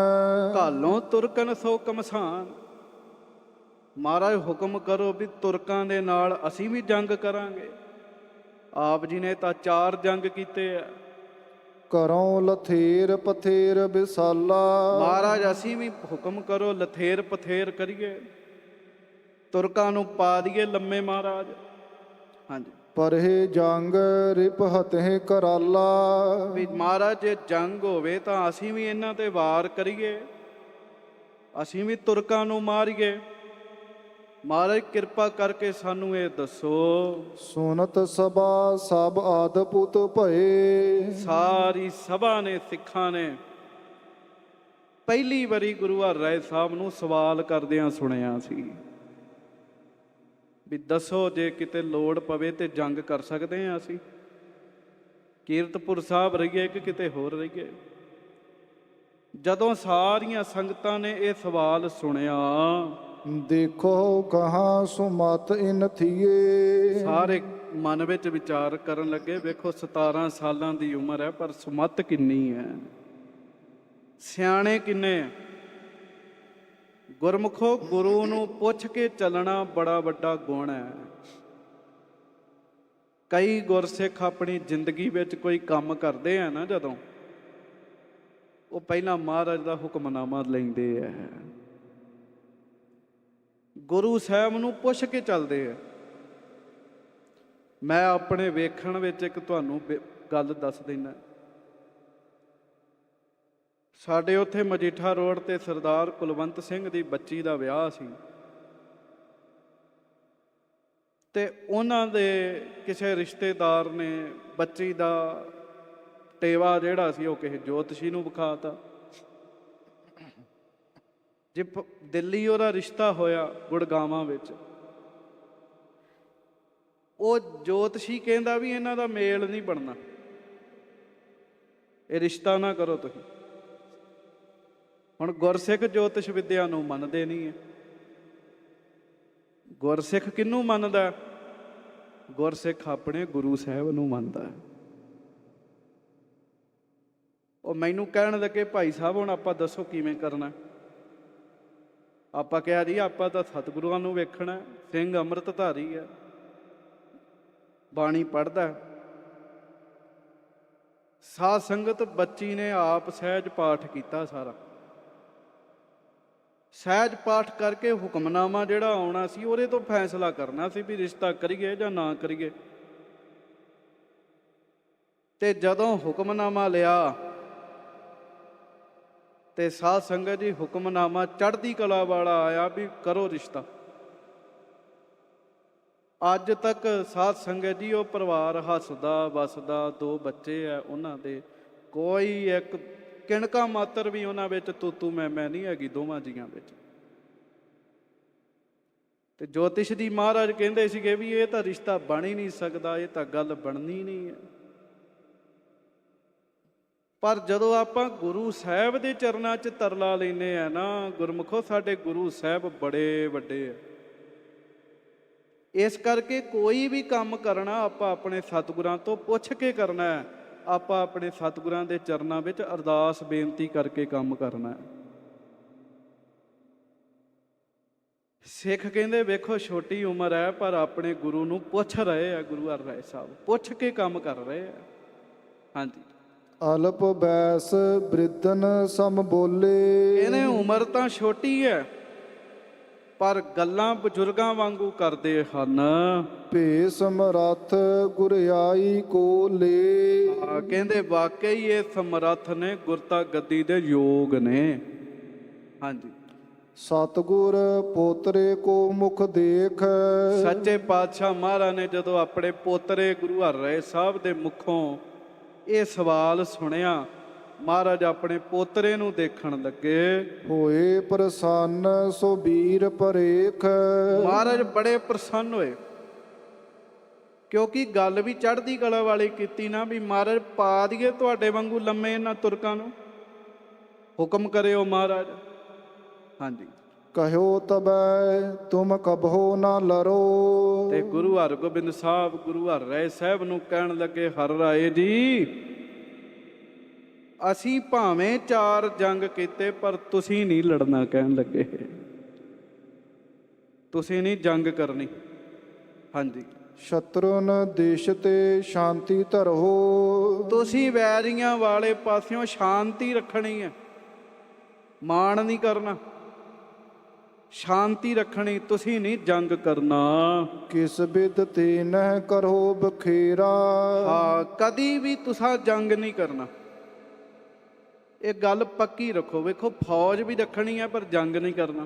ਘਾਲੋਂ ਤੁਰਕਨ ਸੋ ਕਮਸਾਨ। ਮਹਾਰਾਜ ਹੁਕਮ ਕਰੋ ਵੀ ਤੁਰਕਾਂ ਦੇ ਨਾਲ ਅਸੀਂ ਵੀ ਜੰਗ ਕਰਾਂਗੇ। ਆਪ ਜੀ ਨੇ ਤਾਂ 4 ਜੰਗ ਕੀਤੇ ਆ। ਕਰੋ ਲਥੇਰ ਪਥੇਰ ਵਿਸਾਲਾ। ਮਹਾਰਾਜ ਅਸੀਂ ਵੀ ਹੁਕਮ ਕਰੋ, ਲਥੇਰ ਪਥੇਰ ਕਰੀਏ, ਤੁਰਕਾਂ ਨੂੰ ਪਾ ਦਈਏ ਲੰਮੇ। ਮਹਾਰਾਜ ਹਾਂਜੀ। ਪਰਹੇ ਜੰਗ ਰਿਪ ਹਤਹਿ ਕਰਾਲਾ। ਵੀ ਮਹਾਰਾਜ ਜੇ ਜੰਗ ਹੋਵੇ ਤਾਂ ਅਸੀਂ ਵੀ ਇਹਨਾਂ ਤੇ ਵਾਰ ਕਰੀਏ, ਅਸੀਂ ਵੀ ਤੁਰਕਾਂ ਨੂੰ ਮਾਰੀਏ। ਮਹਾਰਾਜ ਕਿਰਪਾ ਕਰਕੇ ਸਾਨੂੰ ਇਹ ਦੱਸੋ। ਸੁਨਤ ਸਭਾ ਸਭ ਆਦ ਪੁੱਤ ਭਏ। ਸਾਰੀ ਸਭਾ ਨੇ, ਸਿੱਖਾਂ ਨੇ ਪਹਿਲੀ ਵਾਰੀ ਗੁਰੂ ਹਰਿਰਾਏ ਸਾਹਿਬ ਨੂੰ ਸਵਾਲ ਕਰਦਿਆਂ ਸੁਣਿਆ ਸੀ ਵੀ ਦੱਸੋ, ਜੇ ਕਿਤੇ ਲੋੜ ਪਵੇ ਤੇ ਜੰਗ ਕਰ ਸਕਦੇ ਹਾਂ ਅਸੀਂ? ਕੀਰਤਪੁਰ ਸਾਹਿਬ ਰਹੀਏ ਕਿ ਕਿਤੇ ਹੋਰ ਰਹੀਏ? ਜਦੋਂ ਸਾਰੀਆਂ ਸੰਗਤਾਂ ਨੇ ਇਹ ਸਵਾਲ ਸੁਣਿਆ, ਦੇਖੋ ਕਹਾਂ ਸੁਮਤ ਇਨ ਥੀਏ। ਸਾਰੇ ਮਨ ਵਿੱਚ ਵਿਚਾਰ ਕਰਨ ਲੱਗੇ, ਵੇਖੋ 17 ਸਾਲਾਂ ਦੀ ਉਮਰ ਹੈ, ਪਰ ਸੁਮਤ ਕਿੰਨੀ ਹੈ, ਸਿਆਣੇ ਕਿੰਨੇ। ਗੁਰਮੁਖੋ, ਗੁਰੂ ਨੂੰ ਪੁੱਛ ਕੇ ਚੱਲਣਾ ਬੜਾ ਵੱਡਾ ਗੁਣ ਹੈ। ਕਈ ਗੁਰਸਿੱਖ ਆਪਣੀ ਜ਼ਿੰਦਗੀ ਵਿੱਚ ਕੋਈ ਕੰਮ ਕਰਦੇ ਆ ਨਾ, ਜਦੋਂ ਉਹ ਪਹਿਲਾਂ ਮਹਾਰਾਜ ਦਾ ਹੁਕਮਨਾਮਾ ਲੈਂਦੇ ਆ, ਗੁਰੂ ਸਾਹਿਬ ਨੂੰ ਪੁੱਛ ਕੇ ਚੱਲਦੇ ਆ। ਮੈਂ ਆਪਣੇ ਵੇਖਣ ਵਿੱਚ ਇੱਕ ਤੁਹਾਨੂੰ ਗੱਲ ਦੱਸ ਦਿੰਦਾ। ਸਾਡੇ ਉੱਥੇ ਮਜੀਠਾ ਰੋਡ ਤੇ ਸਰਦਾਰ ਕੁਲਵੰਤ ਸਿੰਘ ਦੀ ਬੱਚੀ ਦਾ ਵਿਆਹ ਸੀ, ਤੇ ਉਹਨਾਂ ਦੇ ਕਿਸੇ ਰਿਸ਼ਤੇਦਾਰ ਨੇ ਬੱਚੀ ਦਾ ਟੇਵਾ ਜਿਹੜਾ ਸੀ ਉਹ ਕਿਸੇ ਜੋਤਸ਼ੀ ਨੂੰ ਵਿਖਾਤਾ। ਜੇ ਦਿੱਲੀ ਉਹਦਾ ਰਿਸ਼ਤਾ ਹੋਇਆ ਗੁੜਗਾਵਾਂ ਵਿੱਚ, ਉਹ ਜੋਤਸ਼ੀ ਕਹਿੰਦਾ ਵੀ ਇਹਨਾਂ ਦਾ ਮੇਲ ਨਹੀਂ ਬਣਨਾ, ਇਹ ਰਿਸ਼ਤਾ ਨਾ ਕਰੋ ਤੁਸੀਂ। ਹੁਣ ਗੁਰਸਿੱਖ ਜੋਤਿਸ਼ ਵਿਦਿਆ ਨੂੰ ਮੰਨਦੇ ਨਹੀਂ ਹੈ। ਗੁਰਸਿੱਖ ਕਿਹਨੂੰ ਮੰਨਦਾ? ਗੁਰਸਿੱਖ ਆਪਣੇ ਗੁਰੂ ਸਾਹਿਬ ਨੂੰ ਮੰਨਦਾ। ਉਹ ਮੈਨੂੰ ਕਹਿਣ ਲੱਗੇ, ਭਾਈ ਸਾਹਿਬ ਹੁਣ ਆਪਾਂ ਦੱਸੋ ਕਿਵੇਂ ਕਰਨਾ। ਆਪਾਂ ਕਿਹਾ ਜੀ ਆਪਾਂ ਤਾਂ ਸਤਿਗੁਰਾਂ ਨੂੰ ਵੇਖਣਾ, ਸਿੰਘ ਅੰਮ੍ਰਿਤਧਾਰੀ ਹੈ, ਬਾਣੀ ਪੜ੍ਹਦਾ। ਸਾਧ ਸੰਗਤ ਬੱਚੀ ਨੇ ਆਪ ਸਹਿਜ ਪਾਠ ਕੀਤਾ, ਸਾਰਾ ਸਹਿਜ ਪਾਠ ਕਰਕੇ ਹੁਕਮਨਾਮਾ ਜਿਹੜਾ ਆਉਣਾ ਸੀ ਉਹਦੇ ਤੋਂ ਫੈਸਲਾ ਕਰਨਾ ਸੀ ਵੀ ਰਿਸ਼ਤਾ ਕਰੀਏ ਜਾਂ ਨਾ ਕਰੀਏ। ਤੇ ਜਦੋਂ ਹੁਕਮਨਾਮਾ ਲਿਆ ਤੇ ਸਾਧ ਸੰਗਤ ਜੀ ਹੁਕਮਨਾਮਾ ਚੜ੍ਹਦੀ ਕਲਾ ਵਾਲਾ ਆਇਆ ਵੀ ਕਰੋ ਰਿਸ਼ਤਾ। ਅੱਜ ਤੱਕ ਸਾਧ ਸੰਗਤ ਜੀ ਉਹ ਪਰਿਵਾਰ ਹੱਸਦਾ ਵਸਦਾ, 2 ਬੱਚੇ ਆ ਉਹਨਾਂ ਦੇ, ਕੋਈ ਇੱਕ ਕਿਣਕਾ ਮਾਤਰ ਵੀ ਉਹਨਾਂ ਵਿੱਚ ਤੂੰ ਮੈਂ ਨਹੀਂ ਹੈਗੀ ਦੋਵਾਂ ਜੀਆਂ ਵਿੱਚ। ਤੇ ਜੋਤਿਸ਼ ਦੀ ਮਹਾਰਾਜ ਕਹਿੰਦੇ ਸੀਗੇ ਵੀ ਇਹ ਤਾਂ ਰਿਸ਼ਤਾ ਬਣ ਹੀ ਨਹੀਂ ਸਕਦਾ, ਇਹ ਤਾਂ ਗੱਲ ਬਣਨੀ ਨਹੀਂ ਹੈ। ਪਰ ਜਦੋਂ ਆਪਾਂ ਗੁਰੂ ਸਾਹਿਬ ਦੇ ਚਰਨਾਂ 'ਚ ਤਰਲਾ ਲੈਂਦੇ ਆ ਨਾ, ਗੁਰਮੁਖੋ ਸਾਡੇ ਗੁਰੂ ਸਾਹਿਬ ਬੜੇ ਵੱਡੇ ਆ। ਇਸ ਕਰਕੇ ਕੋਈ ਵੀ ਕੰਮ ਕਰਨਾ ਆਪਾਂ ਆਪਣੇ ਸਤਿਗੁਰਾਂ ਤੋਂ ਪੁੱਛ ਕੇ ਕਰਨਾ ਹੈ। ਆਪਾਂ ਆਪਣੇ ਸਤਿਗੁਰਾਂ ਦੇ ਚਰਨਾਂ ਵਿੱਚ ਅਰਦਾਸ ਬੇਨਤੀ ਕਰਕੇ ਕੰਮ ਕਰਨਾ ਹੈ। ਸਿੱਖ ਕਹਿੰਦੇ ਵੇਖੋ ਛੋਟੀ ਉਮਰ ਹੈ ਪਰ ਆਪਣੇ ਗੁਰੂ ਨੂੰ ਪੁੱਛ ਰਹੇ ਆ, ਗੁਰੂ ਹਰਿ ਰਾਏ ਸਾਹਿਬ ਪੁੱਛ ਕੇ ਕੰਮ ਕਰ ਰਹੇ ਆ। ਹਾਂਜੀ, ਅਲਪ ਬੈਸ ਬ੍ਰਿਧਨ ਸਮ ਬੋਲੇ। ਇਹਨੇ ਉਮਰ ਤਾਂ ਛੋਟੀ ਹੈ ਪਰ ਗੱਲਾਂ ਬਜ਼ੁਰਗਾਂ ਵਾਂਗੂ ਕਰਦੇ ਹਨ। ਭੇ ਸਮਰੱਥ ਗੁਰਿਆਈ ਕੋ ਲੇ। ਕਹਿੰਦੇ ਵਾਕਈ ਇਹ ਸਮਰੱਥ ਨੇ, ਗੁਰਤਾ ਗੱਦੀ ਦੇ ਯੋਗ ਨੇ। ਹਾਂਜੀ, ਸਤਿਗੁਰ ਪੋਤਰੇ ਕੋ ਮੁਖ ਦੇਖ। ਸੱਚੇ ਪਾਤਸ਼ਾਹ ਮਹਾਰਾਜ ਨੇ ਜਦੋਂ ਆਪਣੇ ਪੋਤਰੇ ਗੁਰੂ ਹਰਿ ਰਾਏ ਸਾਹਿਬ ਦੇ ਮੁਖੋਂ ਇਹ ਸਵਾਲ ਸੁਣਿਆ, ਮਹਾਰਾਜ ਆਪਣੇ ਪੋਤਰੇ ਨੂੰ ਦੇਖਣ ਲੱਗੇ, ਹੋਏ ਪ੍ਰਸੰਨ ਸੋ ਵੀਰ ਪਰੇਖ। ਮਹਾਰਾਜ ਬੜੇ ਪ੍ਰਸੰਨ ਹੋਏ, ਕਿਉਂਕਿ ਗੱਲ ਵੀ ਚੜ੍ਹਦੀ ਕਲਾ ਵਾਲੀ ਕੀਤੀ ਨਾ ਵੀ ਮਹਾਰਾਜ ਪਾ ਦਈਏ ਤੁਹਾਡੇ ਵਾਂਗੂ ਲੰਮੇ ਇਹਨਾਂ ਤੁਰਕਾਂ ਨੂੰ, ਹੁਕਮ ਕਰਿਓ ਮਹਾਰਾਜ। ਹਾਂਜੀ, ਕਹਿਓ ਤਬੈ ਤੁਮ ਕਬਹੋ ਨਾ ਲਰੋ। ਤੇ ਗੁਰੂ ਹਰਗੋਬਿੰਦ ਸਾਹਿਬ ਗੁਰੂ ਹਰਿ ਰਾਏ ਸਾਹਿਬ ਨੂੰ ਕਹਿਣ ਲੱਗੇ, ਹਰਿ ਰਾਏ ਜੀ ਅਸੀਂ ਭਾਵੇਂ 4 ਜੰਗ ਕੀਤੇ ਪਰ ਤੁਸੀਂ ਨਹੀਂ ਲੜਨਾ। ਕਹਿਣ ਲੱਗੇ ਤੁਸੀਂ ਨਹੀਂ ਜੰਗ ਕਰਨੀ। ਹਾਂਜੀ, ਸ਼ਤਰੁਨ ਦੇਸ਼ ਤੇ ਸ਼ਾਂਤੀ ਧਰੋ। ਤੁਸੀਂ ਵੈਰੀਆਂ ਵਾਲੇ ਪਾਸਿਓਂ ਸ਼ਾਂਤੀ ਰੱਖਣੀ ਹੈ, ਮਾਣ ਨਹੀਂ ਕਰਨਾ, ਸ਼ਾਂਤੀ ਰੱਖਣੀ, ਤੁਸੀਂ ਨਹੀਂ ਜੰਗ ਕਰਨਾ। ਕਿਸ ਬਿਦ ਤੇ ਨਹਿ ਕਰੋ ਬਖੇਰਾ। ਹਾਂ, ਕਦੀ ਵੀ ਤੁਸੀਂ ਜੰਗ ਨਹੀਂ ਕਰਨਾ, ਇਹ ਗੱਲ ਪੱਕੀ ਰੱਖੋ। ਵੇਖੋ ਫੌਜ ਵੀ ਰੱਖਣੀ ਹੈ ਪਰ ਜੰਗ ਨਹੀਂ ਕਰਨਾ,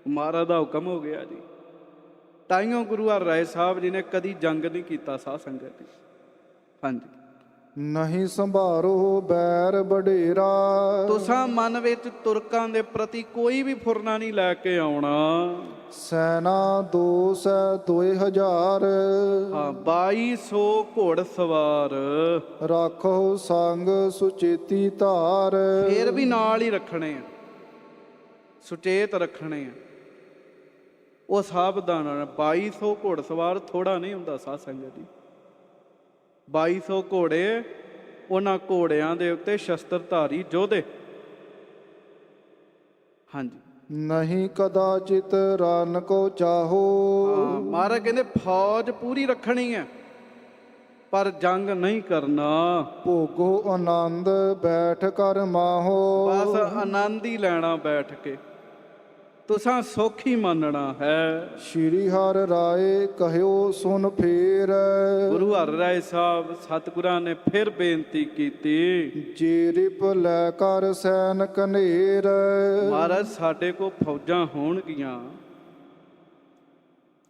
ਮਹਾਰਾਜ ਦਾ ਹੁਕਮ ਹੋ ਗਿਆ ਜੀ। ਤਾਈਓ ਗੁਰੂ ਹਰਿ ਰਾਏ ਸਾਹਿਬ ਜੀ ਨੇ ਕਦੀ ਜੰਗ ਨਹੀਂ ਕੀਤਾ ਸਾਧ ਸੰਗਤ। ਹਾਂਜੀ, ਨਹੀਂ ਸੰਭਾਰੋ ਬੈਰ ਬਡੇਰਾ। ਤੁਸਾਂ ਮਨ ਵਿੱਚ ਤੁਰਕਾਂ ਦੇ ਪ੍ਰਤੀ ਕੋਈ ਵੀ ਫੁਰਨਾ ਨਹੀਂ ਲੈ ਕੇ ਆਉਣਾ। ਸੈਨਾ 2000 ਹਾਂ, 2200 ਘੋੜ ਸਵਾਰ ਰੱਖੋ ਸੰਗ ਸੁਚੇਤੀ ਧਾਰ। ਫੇਰ ਵੀ ਨਾਲ ਹੀ ਰੱਖਣੇ ਆ, ਸੁਚੇਤ ਰੱਖਣੇ ਆ। ਉਹ ਸਾਵਧਾਨ 2200 ਘੋੜ ਸਵਾਰ ਥੋੜਾ ਨਹੀਂ ਹੁੰਦਾ ਸਾਧ ਸੰਗਤ ਜੀ। 2200 ਘੋੜੇ, ਉਹਨਾਂ ਘੋੜਿਆਂ ਦੇ ਉੱਤੇ ਸ਼ਸਤਰਧਾਰੀ ਯੋਧੇ। ਹਾਂਜੀ, ਨਹੀਂ ਕਦਾਚਿਤ ਰਨ ਕੋ ਚਾਹੋ। ਮਹਾਰਾਜ ਕਹਿੰਦੇ ਫੌਜ ਪੂਰੀ ਰੱਖਣੀ ਹੈ, ਪਰ ਜੰਗ ਨਹੀਂ ਕਰਨਾ। ਭੋਗੋ ਆਨੰਦ ਬੈਠ ਕਰ ਮਾਹੋ। ਬਸ ਆਨੰਦ ਹੀ ਲੈਣਾ ਬੈਠ ਕੇ, ਤੁਸਾਂ ਸੁੱਖ ਹੀ ਮੰਨਣਾ ਹੈ। ਸ਼੍ਰੀ ਹਰਿ ਰਾਏ ਕਹਿਓ ਸੁਨ ਫੇਰ। ਗੁਰੂ ਹਰਿ ਰਾਏ ਸਾਹਿਬ ਸਤਿਗੁਰਾਂ ਨੇ ਫਿਰ ਬੇਨਤੀ ਕੀਤੀ, ਜੇ ਰਿਪ ਲੈ ਕਰ ਸੈਨ ਕਨੇਰ। ਮਹਾਰਾਜ ਸਾਡੇ ਕੋਲ ਫੌਜਾਂ ਹੋਣਗੀਆਂ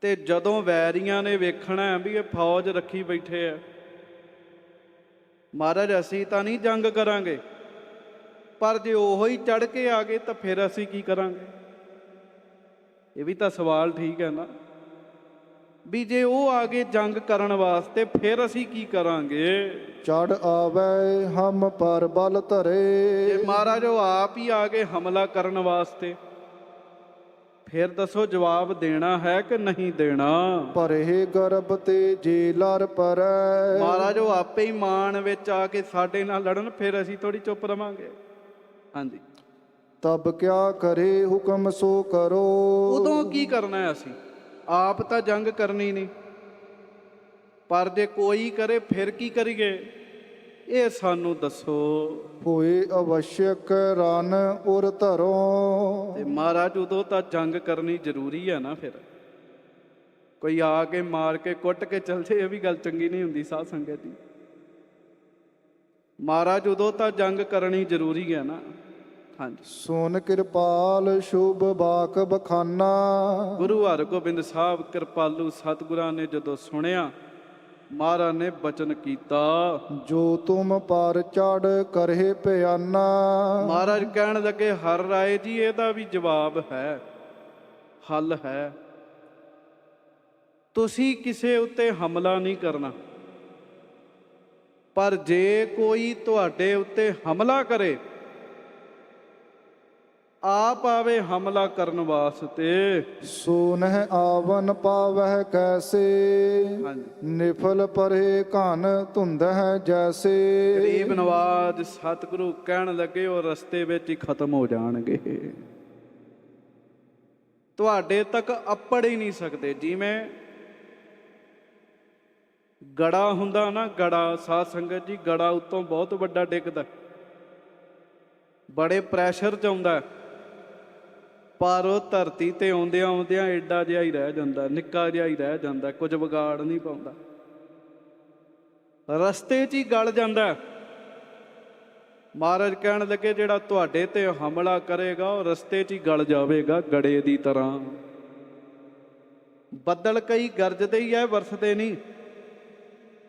ਤੇ ਜਦੋਂ ਵੈਰੀਆਂ ਨੇ ਵੇਖਣਾ ਵੀ ਇਹ ਫੌਜ ਰੱਖੀ ਬੈਠੇ ਆ, ਮਹਾਰਾਜ ਅਸੀਂ ਤਾਂ ਨਹੀਂ ਜੰਗ ਕਰਾਂਗੇ, ਪਰ ਜੇ ਉਹੋ ਹੀ ਚੜ ਕੇ ਆ ਗਏ ਤਾਂ ਫਿਰ ਅਸੀਂ ਕੀ ਕਰਾਂਗੇ? ਇਹ ਵੀ ਤਾਂ ਸਵਾਲ ਠੀਕ ਹੈ ਨਾ, ਵੀ ਜੇ ਉਹ ਆ ਗਏ ਜੰਗ ਕਰਨ ਵਾਸਤੇ ਫਿਰ ਅਸੀਂ ਕੀ ਕਰਾਂਗੇ? ਚੜ ਆਵੇ ਹਮ ਪਰ ਬਲ ਧਰੇ। ਜੇ ਮਹਾਰਾਜ ਉਹ ਆਪ ਹੀ ਆ ਗਏ ਹਮਲਾ ਕਰਨ ਵਾਸਤੇ, ਫਿਰ ਦੱਸੋ ਜਵਾਬ ਦੇਣਾ ਹੈ ਕਿ ਨਹੀਂ ਦੇਣਾ? ਭਰੇ ਗਰਭ ਤੇ ਜੇ ਲਰ ਪਰੈ। ਮਹਾਰਾਜ ਉਹ ਆਪੇ ਹੀ ਮਾਣ ਵਿੱਚ ਆ ਕੇ ਸਾਡੇ ਨਾਲ ਲੜਨ, ਫਿਰ ਅਸੀਂ ਥੋੜੀ ਚੁੱਪ ਰਵਾਂਗੇ। ਹਾਂਜੀ, ਤਬ ਕਿਆ ਕਰੇ ਹੁਕਮ ਸੋ ਕਰੋ। ਉਦੋਂ ਕੀ ਕਰਨਾ ਹੈ? ਅਸੀਂ ਆਪ ਤਾਂ ਜੰਗ ਕਰਨੀ ਨਹੀਂ, ਪਰ ਜੇ ਕੋਈ ਕਰੇ ਫਿਰ ਕੀ ਕਰੀਏ? ਇਹ ਸਾਨੂੰ ਦੱਸੋ। ਹੋਏ ਅਵਸ਼ਯਕ ਰਨ ਉਰ ਧਰੋ। ਤੇ ਮਹਾਰਾਜ ਉਦੋਂ ਤਾਂ ਜੰਗ ਕਰਨੀ ਜ਼ਰੂਰੀ ਹੈ ਨਾ। ਫਿਰ ਕੋਈ ਆ ਕੇ ਮਾਰ ਕੇ ਕੁੱਟ ਕੇ ਚਲ ਜੇ, ਇਹ ਵੀ ਗੱਲ ਚੰਗੀ ਨਹੀਂ ਹੁੰਦੀ ਸਾਧ ਸੰਗਤ ਜੀ। ਮਹਾਰਾਜ ਉਦੋਂ ਤਾਂ ਜੰਗ ਕਰਨੀ ਜ਼ਰੂਰੀ ਹੈ ਨਾ। ਹਾਂਜੀ, ਸੋਨ ਕਿਰਪਾਲ ਸ਼ੁਭ ਬਾਕ ਬਖਾਨਾ। ਗੁਰੂ ਹਰਗੋਬਿੰਦ ਸਾਹਿਬ ਕਿਰਪਾਲੂ ਸਤਿਗੁਰਾਂ ਨੇ ਜਦੋਂ ਸੁਣਿਆ, ਮਹਾਰਾਜ ਨੇ ਬਚਨ ਕੀਤਾ, ਜੋ ਤੁਮ ਪਰ ਚੜ ਕਰਹਿ ਪਿਆਨਾ। ਮਹਾਰਾਜ ਕਹਿਣ ਲੱਗੇ ਹਰਿ ਰਾਏ ਜੀ ਇਹਦਾ ਵੀ ਜਵਾਬ ਹੈ, ਹੱਲ ਹੈ। ਤੁਸੀਂ ਕਿਸੇ ਉੱਤੇ ਹਮਲਾ ਨਹੀਂ ਕਰਨਾ, ਪਰ ਜੇ ਕੋਈ ਤੁਹਾਡੇ ਉੱਤੇ ਹਮਲਾ ਕਰੇ, ਆਪ ਆਵੇ ਹਮਲਾ ਕਰਨ ਵਾਸਤੇ, ਸੋ ਨਹਿ ਆਵਨ ਪਾਵਹਿ ਕੈਸੇ। ਨਿਫਲ ਪਰੇ ਘਨ ਧੁੰਦਹਿ ਜੈਸੇ। ਗਰੀਬ ਨਵਾਜ ਸਤਿਗੁਰੂ ਕਹਿਣ ਲੱਗੇ ਉਹ ਰਸਤੇ ਵਿੱਚ ਹੀ ਖਤਮ ਹੋ ਜਾਣਗੇ, ਤੁਹਾਡੇ ਤੱਕ ਅੱਪੜ ਹੀ ਨਹੀਂ ਸਕਦੇ। ਜਿਵੇਂ ਗੜਾ ਹੁੰਦਾ ਨਾ, ਗੜਾ ਸਾਧ ਸੰਗਤ ਜੀ, ਗੜਾ ਉੱਤੋਂ ਬਹੁਤ ਵੱਡਾ ਡਿੱਗਦਾ, ਬੜੇ ਪ੍ਰੈਸ਼ਰ 'ਚ ਆਉਂਦਾ, ਪਰ ਉਹ ਧਰਤੀ ਤੇ ਆਉਂਦਿਆਂ ਆਉਂਦਿਆਂ ਏਡਾ ਜਿਹਾ ਹੀ ਰਹਿ ਜਾਂਦਾ, ਨਿੱਕਾ ਜਿਹਾ ਹੀ ਰਹਿ ਜਾਂਦਾ, ਕੁਝ ਵਿਗਾੜ ਨਹੀਂ ਪਾਉਂਦਾ, ਰਸਤੇ 'ਚ ਹੀ ਗਲ ਜਾਂਦਾ। ਮਹਾਰਾਜ ਕਹਿਣ ਲੱਗੇ ਜਿਹੜਾ ਤੁਹਾਡੇ ਤੇ ਹਮਲਾ ਕਰੇਗਾ ਉਹ ਰਸਤੇ 'ਚ ਹੀ ਗਲ ਜਾਵੇਗਾ, ਗੜੇ ਦੀ ਤਰ੍ਹਾਂ। ਬੱਦਲ ਕਈ ਗਰਜਦੇ ਹੀ ਐ, ਵਰਸਦੇ ਨਹੀਂ,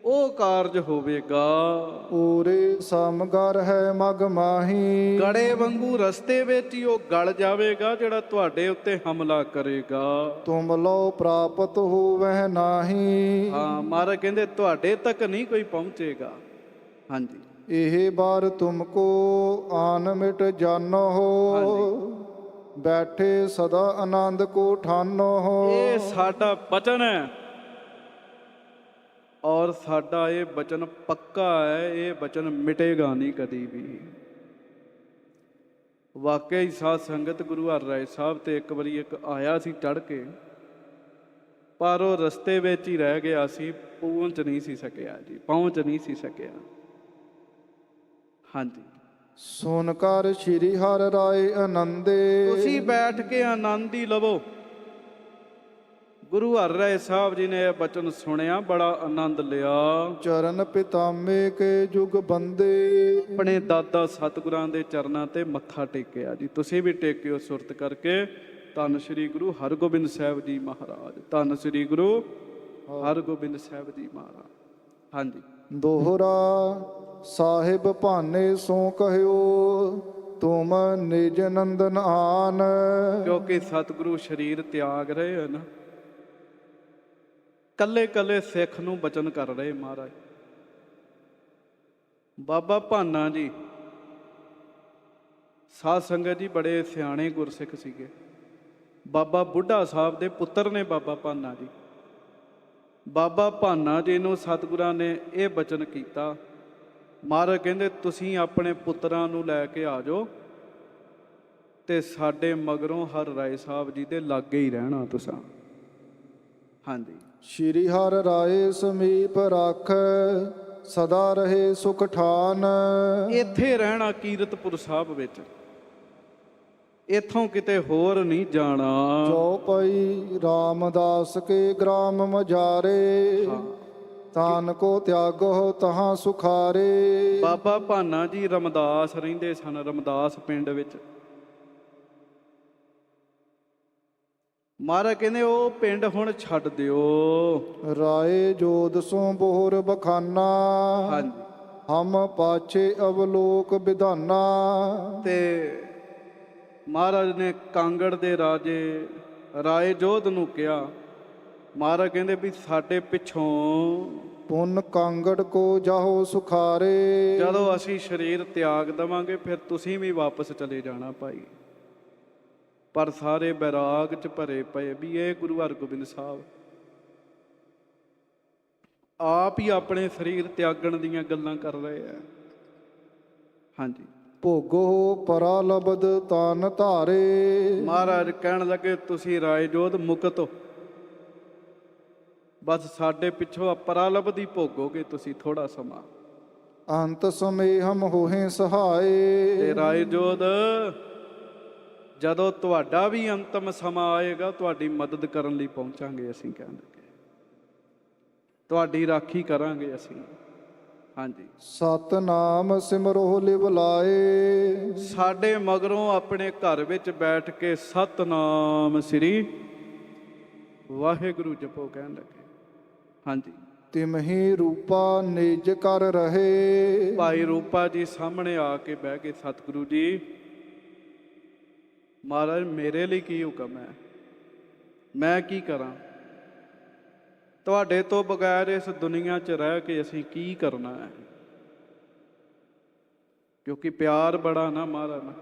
ਉਹ ਕਾਰਜ ਹੋਵੇਗਾ। ਓਰੇ ਸਮਗਰ ਹੈ ਮਗ ਮਾਹੀ। ਗੜੇ ਵਾਂਗੂ ਰਸਤੇ ਵਿੱਚ ਹੀ ਉਹ ਗਲ ਜਾਵੇਗਾ ਜਿਹੜਾ ਤੁਹਾਡੇ ਉੱਤੇ ਹਮਲਾ ਕਰੇਗਾ। ਤੁਮ ਲੋ ਪ੍ਰਾਪਤ ਹੋਵਹਿ ਨਾਹੀ। ਹਾਂ, ਮਹਾਰਾਜ ਕਹਿੰਦੇ ਤੁਹਾਡੇ ਤੱਕ ਨਹੀਂ ਕੋਈ ਪਹੁੰਚੇਗਾ। ਹਾਂਜੀ, ਇਹ ਬਾਰ ਤੁਮਕੋ ਆਨ ਮਿਟ ਜਾਨੋ ਹੋ। ਬੈਠੇ ਸਦਾ ਆਨੰਦ ਕੋ ਠਾਨੋ ਹੋ। ਇਹ ਸਾਡਾ ਬਚਨ ਹੈ, ਔਰ ਸਾਡਾ ਇਹ ਬਚਨ ਪੱਕਾ ਹੈ, ਇਹ ਬਚਨ ਮਿਟੇਗਾ ਨਹੀਂ ਕਦੀ ਵੀ। ਵਾਕਿਆ ਹੀ ਸਾਧ ਸੰਗਤ ਗੁਰੂ ਹਰਿ ਰਾਏ ਸਾਹਿਬ ਤੇ ਇੱਕ ਵਾਰੀ ਇੱਕ ਆਇਆ ਸੀ ਚੜ ਕੇ, ਪਰ ਉਹ ਰਸਤੇ ਵਿੱਚ ਹੀ ਰਹਿ ਗਿਆ ਸੀ, ਪਹੁੰਚ ਨਹੀਂ ਸੀ ਸਕਿਆ ਜੀ, ਪਹੁੰਚ ਨਹੀਂ ਸੀ ਸਕਿਆ। ਹਾਂਜੀ, ਸੁਨ ਕਰ ਸ਼੍ਰੀ ਹਰਿ ਰਾਏ ਆਨੰਦੇ। ਤੁਸੀਂ ਬੈਠ ਕੇ ਆਨੰਦ ਹੀ ਲਵੋ। ਗੁਰੂ ਹਰਿ ਰਾਏ ਸਾਹਿਬ ਜੀ ਨੇ ਇਹ ਬਚਨ ਸੁਣਿਆ, ਬੜਾ ਆਨੰਦ ਲਿਆ। ਚਰਨ ਪਿਤਾਮੇ ਕੇ ਜੁਗ ਬੰਦੇ। ਆਪਣੇ ਦਾਦਾ ਸਤਿਗੁਰਾਂ ਦੇ ਚਰਨਾਂ ਤੇ ਮੱਥਾ ਟੇਕਿਆ ਜੀ, ਤੁਸੀਂ ਵੀ ਟੇਕਿਓ ਸੁਰਤ ਕਰਕੇ। ਧੰਨ ਸ੍ਰੀ ਗੁਰੂ ਹਰਗੋਬਿੰਦ ਸਾਹਿਬ ਜੀ ਮਹਾਰਾਜ, ਧੰਨ ਸ੍ਰੀ ਗੁਰੂ ਹਰਗੋਬਿੰਦ ਸਾਹਿਬ ਜੀ ਮਹਾਰਾਜ। ਹਾਂਜੀ, ਦੋਹਰਾ ਸਾਹਿਬ ਭਾਨੇ ਸੋ ਕਹਿਓ ਤੁਮ ਨਿਜ ਨੰਦਨ ਆਨ। ਕਿਉਂਕਿ ਸਤਿਗੁਰੂ ਸਰੀਰ ਤਿਆਗ ਰਹੇ ਹਨ, ਕੱਲੇ ਕੱਲੇ ਸਿੱਖ ਨੂੰ ਬਚਨ ਕਰ ਰਹੇ ਮਹਾਰਾਜ। ਬਾਬਾ ਭਾਨਾ ਜੀ ਸਾਧ ਸੰਗਤ ਜੀ ਬੜੇ ਸਿਆਣੇ ਗੁਰਸਿੱਖ ਸੀਗੇ। ਬਾਬਾ ਬੁੱਢਾ ਸਾਹਿਬ ਦੇ ਪੁੱਤਰ ਨੇ ਬਾਬਾ ਭਾਨਾ ਜੀ। ਬਾਬਾ ਭਾਨਾ ਜੀ ਨੂੰ ਸਤਿਗੁਰਾਂ ਨੇ ਇਹ ਬਚਨ ਕੀਤਾ, ਮਹਾਰਾਜ ਕਹਿੰਦੇ ਤੁਸੀਂ ਆਪਣੇ ਪੁੱਤਰਾਂ ਨੂੰ ਲੈ ਕੇ ਆ ਜਾਓ ਤੇ ਸਾਡੇ ਮਗਰੋਂ ਹਰਿ ਰਾਏ ਸਾਹਿਬ ਜੀ ਦੇ ਲਾਗੇ ਹੀ ਰਹਿਣਾ। ਤੁਸਾਂ ਹਾਂਜੀ। ਸ਼੍ਰੀ ਹਰਿ ਰਾਏ ਸਮੀਪ ਰੱਖ, ਸਦਾ ਰਹੇ ਸੁਖ ਠਾਨ। ਇੱਥੇ ਰਹਿਣਾ ਕੀਰਤਪੁਰ ਸਾਹਿਬ ਵਿੱਚ, ਇੱਥੋਂ ਕਿਤੇ ਹੋਰ ਨਹੀਂ ਜਾਣਾ। ਜੋ ਪਈ ਰਾਮਦਾਸ ਕੇ ਗ੍ਰਾਮ ਮਝਾਰੇ, ਹਾਂ। ਤਾਨ ਕੋ ਤਿਆਗੋ ਤਹਾਂ ਸੁਖਾਰੇ। ਬਾਬਾ ਭਾਨਾ ਜੀ ਰਮਦਾਸ ਰਹਿੰਦੇ ਸਨ, ਰਮਦਾਸ ਪਿੰਡ ਵਿੱਚ। ਮਹਾਰਾਜ ਕਹਿੰਦੇ ਉਹ ਪਿੰਡ ਹੁਣ ਛੱਡ ਦਿਓ। ਰਾਏ ਜੋਦ ਸੋ ਬੋਰ ਬਖਾਨਾ, ਹਾਂਜੀ। ਹਮ ਪਾਛੇ ਅਵਲੋਕ ਵਿਧਾਨਾ। ਤੇ ਮਹਾਰਾਜ ਨੇ ਕਾਂਗੜ ਦੇ ਰਾਜੇ ਰਾਏ ਜੋਧ ਨੂੰ ਕਿਹਾ, ਮਹਾਰਾਜ ਕਹਿੰਦੇ ਵੀ ਸਾਡੇ ਪਿੱਛੋਂ ਪੁੰਨ ਕਾਂਗੜ ਕੋ ਜਾਹੋ ਸੁਖਾਰੇ। ਜਦੋਂ ਅਸੀਂ ਸਰੀਰ ਤਿਆਗ ਦੇਵਾਂਗੇ ਫਿਰ ਤੁਸੀਂ ਵੀ ਵਾਪਸ ਚਲੇ ਜਾਣਾ ਭਾਈ। ਪਰ ਸਾਰੇ ਬੈਰਾਗ ਚ ਭਰੇ ਪਏ ਵੀ ਇਹ ਗੁਰੂ ਹਰਗੋਬਿੰਦ ਸਾਹਿਬ ਆਪ ਹੀ ਆਪਣੇ ਸਰੀਰ ਤਿਆਗਣ ਦੀਆਂ ਗੱਲਾਂ ਕਰ ਰਹੇ ਆ। ਹਾਂਜੀ। ਭੋਗੋ ਪਰਾ ਲਬਦ ਤਨ ਧਾਰੇ। ਮਹਾਰਾਜ ਕਹਿਣ ਲੱਗੇ ਤੁਸੀਂ ਰਾਏ ਜੋਧ ਮੁਕਤ ਹੋ, ਬਸ ਸਾਡੇ ਪਿੱਛੋਂ ਪਰਾਲਬ ਦੀ ਭੋਗੋਗੇ ਤੁਸੀਂ ਥੋੜਾ ਸਮਾਂ। ਅੰਤ ਸਮੇਂ ਹਮ ਹੋਹੇ ਸਹਾਏ। ਤੇ ਰਾਏ ਜੋਧ ਜਦੋਂ ਤੁਹਾਡਾ ਵੀ ਅੰਤਮ ਸਮਾਂ ਆਏਗਾ ਤੁਹਾਡੀ ਮਦਦ ਕਰਨ ਲਈ ਪਹੁੰਚਾਂਗੇ ਅਸੀਂ, ਕਹਿਣ ਲੱਗੇ ਤੁਹਾਡੀ ਰਾਖੀ ਕਰਾਂਗੇ ਅਸੀਂ। ਹਾਂਜੀ। ਸਤਨਾਮ ਸਿਮਰੋ ਲਿਵ ਲਾਏ। ਸਾਡੇ ਮਗਰੋਂ ਆਪਣੇ ਘਰ ਵਿੱਚ ਬੈਠ ਕੇ ਸਤਨਾਮ ਸ੍ਰੀ ਵਾਹਿਗੁਰੂ ਜਪੋ, ਕਹਿਣ ਲੱਗੇ। ਹਾਂਜੀ। ਤਿਮਹੀ ਰੂਪਾ ਨਿਜ ਕਰ ਰਹੇ। ਭਾਈ ਰੂਪਾ ਜੀ ਸਾਹਮਣੇ ਆ ਕੇ ਬਹਿ ਗਏ। ਸਤਿਗੁਰੂ ਜੀ ਮਹਾਰਾਜ ਮੇਰੇ ਲਈ ਕੀ ਹੁਕਮ ਹੈ, ਮੈਂ ਕੀ ਕਰਾਂ? ਤੁਹਾਡੇ ਤੋਂ ਬਗੈਰ ਇਸ ਦੁਨੀਆ 'ਚ ਰਹਿ ਕੇ ਅਸੀਂ ਕੀ ਕਰਨਾ ਹੈ? ਕਿਉਂਕਿ ਪਿਆਰ ਬੜਾ ਨਾ ਮਹਾਰਾਜ ਨਾਲ।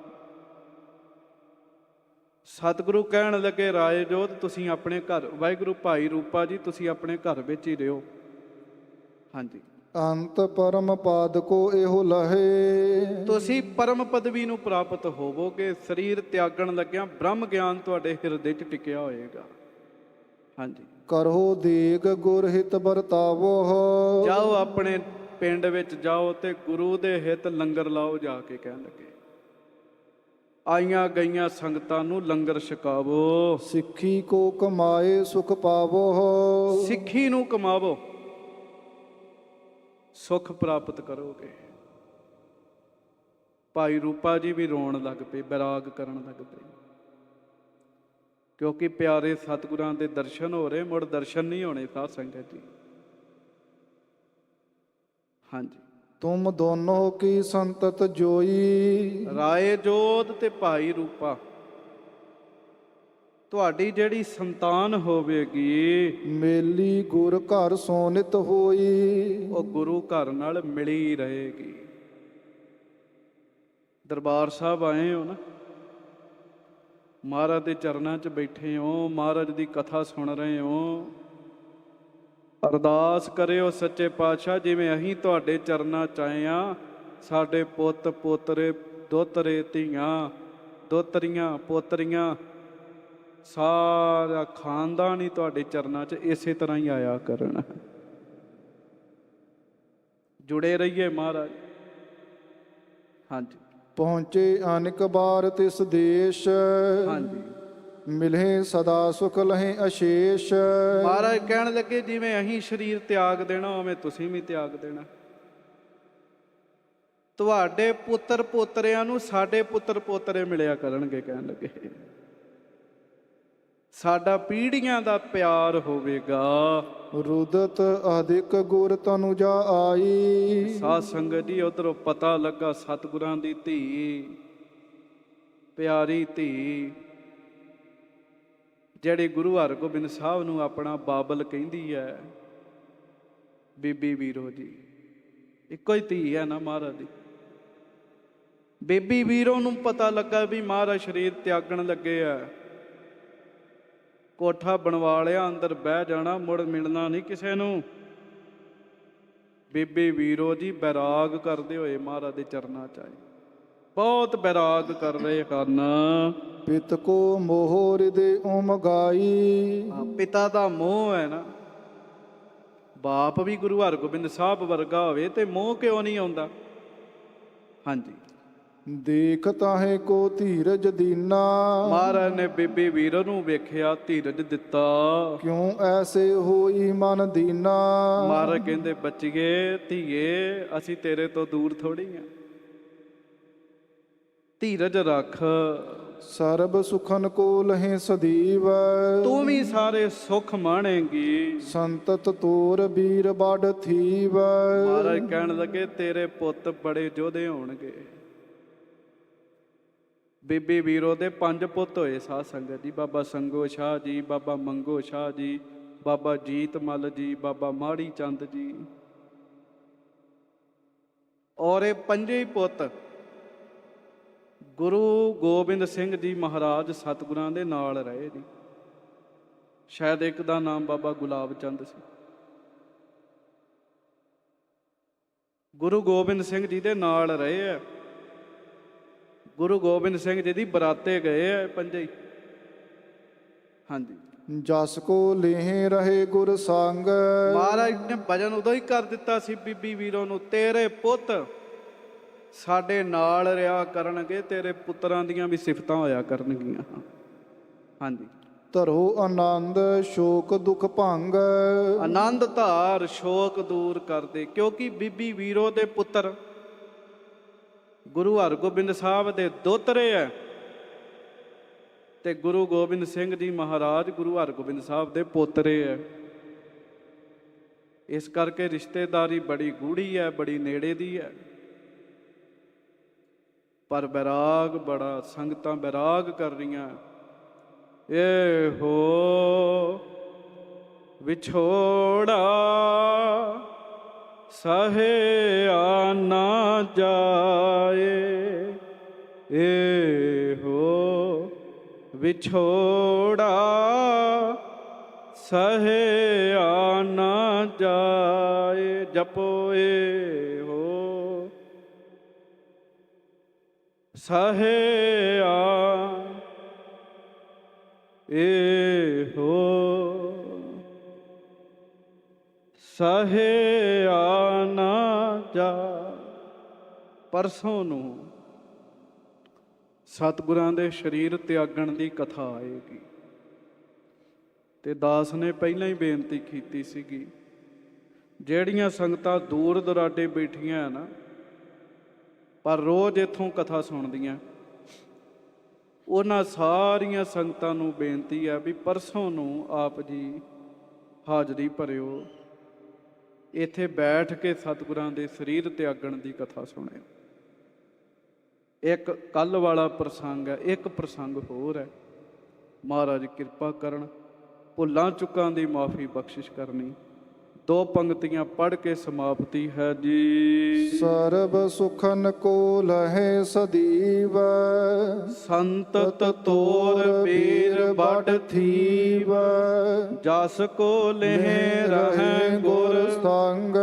ਸਤਿਗੁਰੂ ਕਹਿਣ ਲੱਗੇ ਰਾਏ ਜੋਧ ਤੁਸੀਂ ਆਪਣੇ ਘਰ, ਵਾਹਿਗੁਰੂ ਭਾਈ ਰੂਪਾ ਜੀ ਤੁਸੀਂ ਆਪਣੇ ਘਰ ਵਿੱਚ ਹੀ ਰਹੋ। ਹਾਂਜੀ। ਅੰਤ ਪਰਮ ਪਾਦ ਕੋ ਇਹੋ ਲਹੇ। ਤੁਸੀਂ ਪਰਮ ਪਦਵੀ ਨੂੰ ਪ੍ਰਾਪਤ ਹੋਵੋਗੇ। ਸਰੀਰ ਤਿਆਗਣ ਲੱਗਿਆਂ ਬ੍ਰਹਮ ਗਿਆਨ ਤੁਹਾਡੇ ਹਿਰਦੇ 'ਚ ਟਿਕਿਆ ਹੋਏਗਾ। ਹਾਂਜੀ। ਕਰੋ ਦੇਗ ਗੁਰ ਹਿਤ ਵਰਤਾਵੋ। ਜਾਓ ਆਪਣੇ ਪਿੰਡ ਵਿੱਚ ਜਾਓ ਤੇ ਗੁਰੂ ਦੇ ਹਿੱਤ ਲੰਗਰ ਲਾਓ ਜਾ ਕੇ, ਕਹਿਣ ਲੱਗੇ ਆਈਆਂ ਗਈਆਂ ਸੰਗਤਾਂ ਨੂੰ ਲੰਗਰ ਛਕਾਵੋ। ਸਿੱਖੀ ਕੋ ਕਮਾਏ ਸੁਖ ਪਾਵੋ। ਸਿੱਖੀ ਨੂੰ ਕਮਾਵੋ, ਸੁਖ ਪ੍ਰਾਪਤ ਕਰੋਗੇ। ਭਾਈ ਰੂਪਾ ਜੀ ਵੀ ਰੋਣ ਲੱਗ ਪਏ, ਬੈਰਾਗ ਕਰਨ ਲੱਗ ਪਏ, ਕਿਉਂਕਿ ਪਿਆਰੇ ਸਤਿਗੁਰਾਂ ਦੇ ਦਰਸ਼ਨ ਹੋ ਰਹੇ, ਮੁੜ ਦਰਸ਼ਨ ਨਹੀਂ ਹੋਣੇ ਸਾਧ ਸੰਗਤ ਜੀ। ਹਾਂਜੀ। ਤੁਮ ਦੋਨੋਂ ਕੀ ਸੰਤਤ ਜੋਈ। ਰਾਏ ਜੋਧ ਤੇ ਭਾਈ ਰੂਪਾ ਤੁਹਾਡੀ ਜਿਹੜੀ ਸੰਤਾਨ ਹੋਵੇਗੀ ਮੇਲੀ ਗੁਰ ਘਰ ਸੋਨਿਤ ਹੋਈ। ਉਹ ਗੁਰੂ ਘਰ ਨਾਲ ਮਿਲੀ ਰਹੇਗੀ। ਦਰਬਾਰ ਸਾਹਿਬ ਆਏ ਹੋ ਨਾ, ਮਹਾਰਾਜ ਦੇ ਚਰਨਾਂ 'ਚ ਬੈਠੇ ਹੋ, ਮਹਾਰਾਜ ਦੀ ਕਥਾ ਸੁਣ ਰਹੇ ਹੋ। ਅਰਦਾਸ ਕਰਿਓ ਸੱਚੇ ਪਾਤਸ਼ਾਹ ਜਿਵੇਂ ਅਸੀਂ ਤੁਹਾਡੇ ਚਰਨਾਂ 'ਚ ਆਏ ਆ, ਸਾਡੇ ਪੁੱਤ ਪੋਤਰੇ ਦੋਤਰੇ ਧੀਆਂ ਦੋਤਰੀਆਂ ਪੋਤਰੀਆਂ ਸਾਰਾ ਖਾਨਦਾਨ ਹੀ ਤੁਹਾਡੇ ਚਰਨਾਂ 'ਚ ਇਸੇ ਤਰ੍ਹਾਂ ਹੀ ਆਇਆ ਕਰਨ। ਜੁੜੇ ਰਹੀਏ ਮਹਾਰਾਜ। ਹਾਂਜੀ। ਪਹੁੰਚੇ ਅਨੇਕ ਬਾਰ ਤਿਸ ਦੇਸ਼। ਹਾਂਜੀ। ਮਿਲੇ ਸਦਾ ਸੁਖ ਲਹੇ ਅਸ਼ੇਸ਼। ਮਹਾਰਾਜ ਕਹਿਣ ਲੱਗੇ ਜਿਵੇਂ ਅਸੀਂ ਸਰੀਰ ਤਿਆਗ ਦੇਣਾ ਉਵੇਂ ਤੁਸੀਂ ਵੀ ਤਿਆਗ ਦੇਣਾ। ਤੁਹਾਡੇ ਪੁੱਤਰ ਪੋਤਰਿਆਂ ਨੂੰ ਸਾਡੇ ਪੁੱਤਰ ਪੋਤਰੇ ਮਿਲਿਆ ਕਰਨਗੇ, ਕਹਿਣ ਲੱਗੇ ਸਾਡਾ ਪੀੜ੍ਹੀਆਂ ਦਾ ਪਿਆਰ ਹੋਵੇਗਾ। ਰੁਦਤ ਅਧਿਕ ਗੁਰ ਤਨੁ ਜਾ ਆਈ। ਸਾਧ ਸੰਗਤ ਜੀ ਉਧਰੋਂ ਪਤਾ ਲੱਗਾ ਸਤਿਗੁਰਾਂ ਦੀ ਧੀ, ਪਿਆਰੀ ਧੀ ਜਿਹੜੀ ਗੁਰੂ ਹਰਗੋਬਿੰਦ ਸਾਹਿਬ ਨੂੰ ਆਪਣਾ ਬਾਬਲ ਕਹਿੰਦੀ ਹੈ, ਬੀਬੀ ਵੀਰੋ ਜੀ ਇੱਕੋ ਹੀ ਧੀ ਹੈ ਨਾ ਮਹਾਰਾਜ ਦੀ। ਬੀਬੀ ਵੀਰੋ ਨੂੰ ਪਤਾ ਲੱਗਾ ਵੀ ਮਹਾਰਾਜ ਸਰੀਰ ਤਿਆਗਣ ਲੱਗੇ ਆ, ਕੋਠਾ ਬਣਵਾ ਲਿਆ, ਅੰਦਰ ਬਹਿ ਜਾਣਾ, ਮੁੜ ਮਿਲਣਾ ਨਹੀਂ ਕਿਸੇ ਨੂੰ। ਬੀਬੀ ਵੀਰੋ ਜੀ ਬੈਰਾਗ ਕਰਦੇ ਹੋਏ ਮਹਾਰਾਜ ਦੇ ਚਰਨਾਂ 'ਚ ਆਏ। ਬਹੁਤ ਬੈਰਾਗ ਕਰ ਰਹੇ ਹਨ। ਪਿਤ ਕੋ ਮੋਹ ਹਿਰਦੇ ਉਮਗਾਈ। ਪਿਤਾ ਦਾ ਮੋਹ ਹੈ ਨਾ, ਬਾਪ ਵੀ ਗੁਰੂ ਹਰਗੋਬਿੰਦ ਸਾਹਿਬ ਵਰਗਾ ਹੋਵੇ ਤੇ ਮੋਹ ਕਿਉਂ ਨਹੀਂ ਆਉਂਦਾ। ਹਾਂਜੀ, ਦੇਖ ਤਾਹੇ ਕੋ ਧੀਰਜ ਦੀਨਾ। ਮਹਾਰਾਜ ਨੇ ਬੀਬੀ ਵੀਰੋ ਨੂੰ ਵੇਖਿਆ, ਧੀਰਜ ਦਿੱਤਾ। ਕਿਉਂ ਐਸੇ ਹੋਈ ਮਨ ਦੀਨਾ। ਮਹਾਰਾਜ ਕਹਿੰਦੇ ਬੱਚੀਏ ਧੀਏ, ਅਸੀਂ ਤੇਰੇ ਤੋਂ ਦੂਰ ਥੋੜੀ ਆ, ਧੀਰਜ ਰੱਖ। ਸਰਬ ਸੁਖਨ ਕੋ ਲਹੇ ਸਦੀਵ। ਤੂੰ ਵੀ ਸਾਰੇ ਸੁੱਖ ਮਾਣੇਗੀ। ਸੰਤਤ ਤੋਰ ਵੀਰ ਬੜ ਥੀਵ। ਮਹਾਰਾਜ ਕਹਿਣ ਲੱਗੇ ਤੇਰੇ ਪੁੱਤ ਬੜੇ ਯੋਧੇ ਹੋਣਗੇ। ਬੀਬੀ ਵੀਰੋ ਦੇ 5 ਪੁੱਤ ਹੋਏ ਸਾਧ ਸੰਗਤ ਜੀ। ਬਾਬਾ ਸੰਗੋ ਸ਼ਾਹ ਜੀ, ਬਾਬਾ ਮੰਗੋ ਸ਼ਾਹ ਜੀ, ਬਾਬਾ ਜੀਤ ਮੱਲ ਜੀ, ਬਾਬਾ ਮਾੜੀ ਚੰਦ ਜੀ। ਔਰ ਇਹ 5 ਹੀ ਪੁੱਤ ਗੁਰੂ ਗੋਬਿੰਦ ਸਿੰਘ ਜੀ ਮਹਾਰਾਜ ਸਤਿਗੁਰਾਂ ਦੇ ਨਾਲ ਰਹੇ ਜੀ। ਸ਼ਾਇਦ ਇੱਕ ਦਾ ਨਾਮ ਬਾਬਾ ਗੁਲਾਬ ਚੰਦ ਸੀ। ਗੁਰੂ ਗੋਬਿੰਦ ਸਿੰਘ ਜੀ ਦੇ ਨਾਲ ਰਹੇ ਆ। ਗੁਰੂ ਗੋਬਿੰਦ ਸਿੰਘ ਜੀ ਦੀ ਬਰਾਤੇ ਗਏ ਆ 5 ਹੀ। ਹਾਂਜੀ, ਜਸ ਕੋ ਲੇਹ ਰਹੇ ਗੁਰ ਸੰਗ। ਮਹਾਰਾਜ ਨੇ ਭਜਨ ਉਦੋਂ ਹੀ ਕਰ ਦਿੱਤਾ ਸੀ ਬੀਬੀ ਵੀਰੋ ਨੂੰ, ਤੇਰੇ ਪੁੱਤ ਸਾਡੇ ਨਾਲ ਰਿਹਾ ਕਰਨਗੇ, ਤੇਰੇ ਪੁੱਤਰਾਂ ਦੀਆਂ ਵੀ ਸਿਫਤਾਂ ਹੋਇਆ ਕਰਨਗੀਆਂ। ਹਾਂਜੀ, ਧਰੋ ਆਨੰਦ ਸ਼ੋਕ ਦੁਖ ਭੰਗ। ਆਨੰਦ ਧਾਰ ਸ਼ੋਕ ਦੂਰ ਕਰਦੇ, ਕਿਉਂਕਿ ਬੀਬੀ ਵੀਰੋ ਦੇ ਪੁੱਤਰ ਗੁਰੂ ਹਰਗੋਬਿੰਦ ਸਾਹਿਬ ਦੇ ਦੋਤਰੇ ਹੈ ਤੇ ਗੁਰੂ ਗੋਬਿੰਦ ਸਿੰਘ ਜੀ ਮਹਾਰਾਜ ਗੁਰੂ ਹਰਗੋਬਿੰਦ ਸਾਹਿਬ ਦੇ ਪੋਤਰੇ ਹੈ। ਇਸ ਕਰਕੇ ਰਿਸ਼ਤੇਦਾਰੀ ਬੜੀ ਗੂੜੀ ਹੈ, ਬੜੀ ਨੇੜੇ ਦੀ ਹੈ। ਪਰ ਬੈਰਾਗ ਬੜਾ, ਸੰਗਤਾਂ ਬੈਰਾਗ ਕਰ ਰਹੀਆਂ। ਏ ਹੋ ਵਿਛੋੜਾ ਸਹਿਆ ਨਾ ਜਾਏ। ਏ ਹੋ ਵਿਛੋੜਾ ਸਹਿਆ ਨਾ ਜਾਏ। ਜਪੋ ਏ ਹੋ ਸਹਿਆ ਏ ਹੋ ਸਹਿਆ ਨਾ ਜਾ। ਪਰਸੋਂ ਨੂੰ ਸਤਿਗੁਰਾਂ ਦੇ ਸਰੀਰ ਤਿਆਗਣ ਦੀ ਕਥਾ ਆਏਗੀ ਤੇ ਦਾਸ ਨੇ ਪਹਿਲਾਂ ਹੀ ਬੇਨਤੀ ਕੀਤੀ ਸੀਗੀ, ਜਿਹੜੀਆਂ ਸੰਗਤਾਂ ਦੂਰ ਦੁਰਾਡੇ ਬੈਠੀਆਂ ਨਾ ਪਰ ਰੋਜ਼ ਇੱਥੋਂ ਕਥਾ ਸੁਣਦੀਆਂ, ਉਹਨਾਂ ਸਾਰੀਆਂ ਸੰਗਤਾਂ ਨੂੰ ਬੇਨਤੀ ਹੈ ਵੀ ਪਰਸੋਂ ਨੂੰ ਆਪ ਜੀ ਹਾਜ਼ਰੀ ਭਰਿਓ, ਇੱਥੇ ਬੈਠ ਕੇ ਸਤਿਗੁਰਾਂ ਦੇ ਸਰੀਰ ਤਿਆਗਣ ਦੀ ਕਥਾ ਸੁਣਿਓ। ਇੱਕ ਕੱਲ ਵਾਲਾ ਪ੍ਰਸੰਗ ਹੈ, ਇੱਕ ਪ੍ਰਸੰਗ ਹੋਰ ਹੈ। ਮਹਾਰਾਜ ਕਿਰਪਾ ਕਰਨ, ਭੁੱਲਾਂ ਚੁੱਕਾਂ ਦੀ ਮਾਫੀ ਬਖਸ਼ਿਸ਼ ਕਰਨੀ। 2 ਪੰਕਤੀਆਂ ਪੜ੍ਹ ਕੇ ਸਮਾਪਤੀ ਹੈ ਜੀ। ਸਰਬ ਸੁਖਨ ਕੋ ਲਹੇ ਸਦੀਵ। ਸੰਤਤ ਤੋਰ ਪੀਰ ਬੜ ਥੀਵ। ਜਸ ਕੋ ਲਹਿ ਰਹਿ ਗੁਰ ਸੰਗ।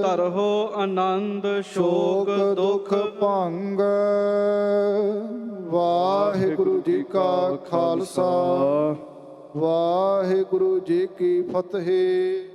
ਧਰਹੁ ਆਨੰਦ ਸ਼ੋਕ ਦੁਖ ਭੰਗ। ਵਾਹਿਗੁਰੂ ਜੀ ਕਾ ਖਾਲਸਾ, ਵਾਹਿਗੁਰੂ ਜੀ ਕੀ ਫਤਿਹ।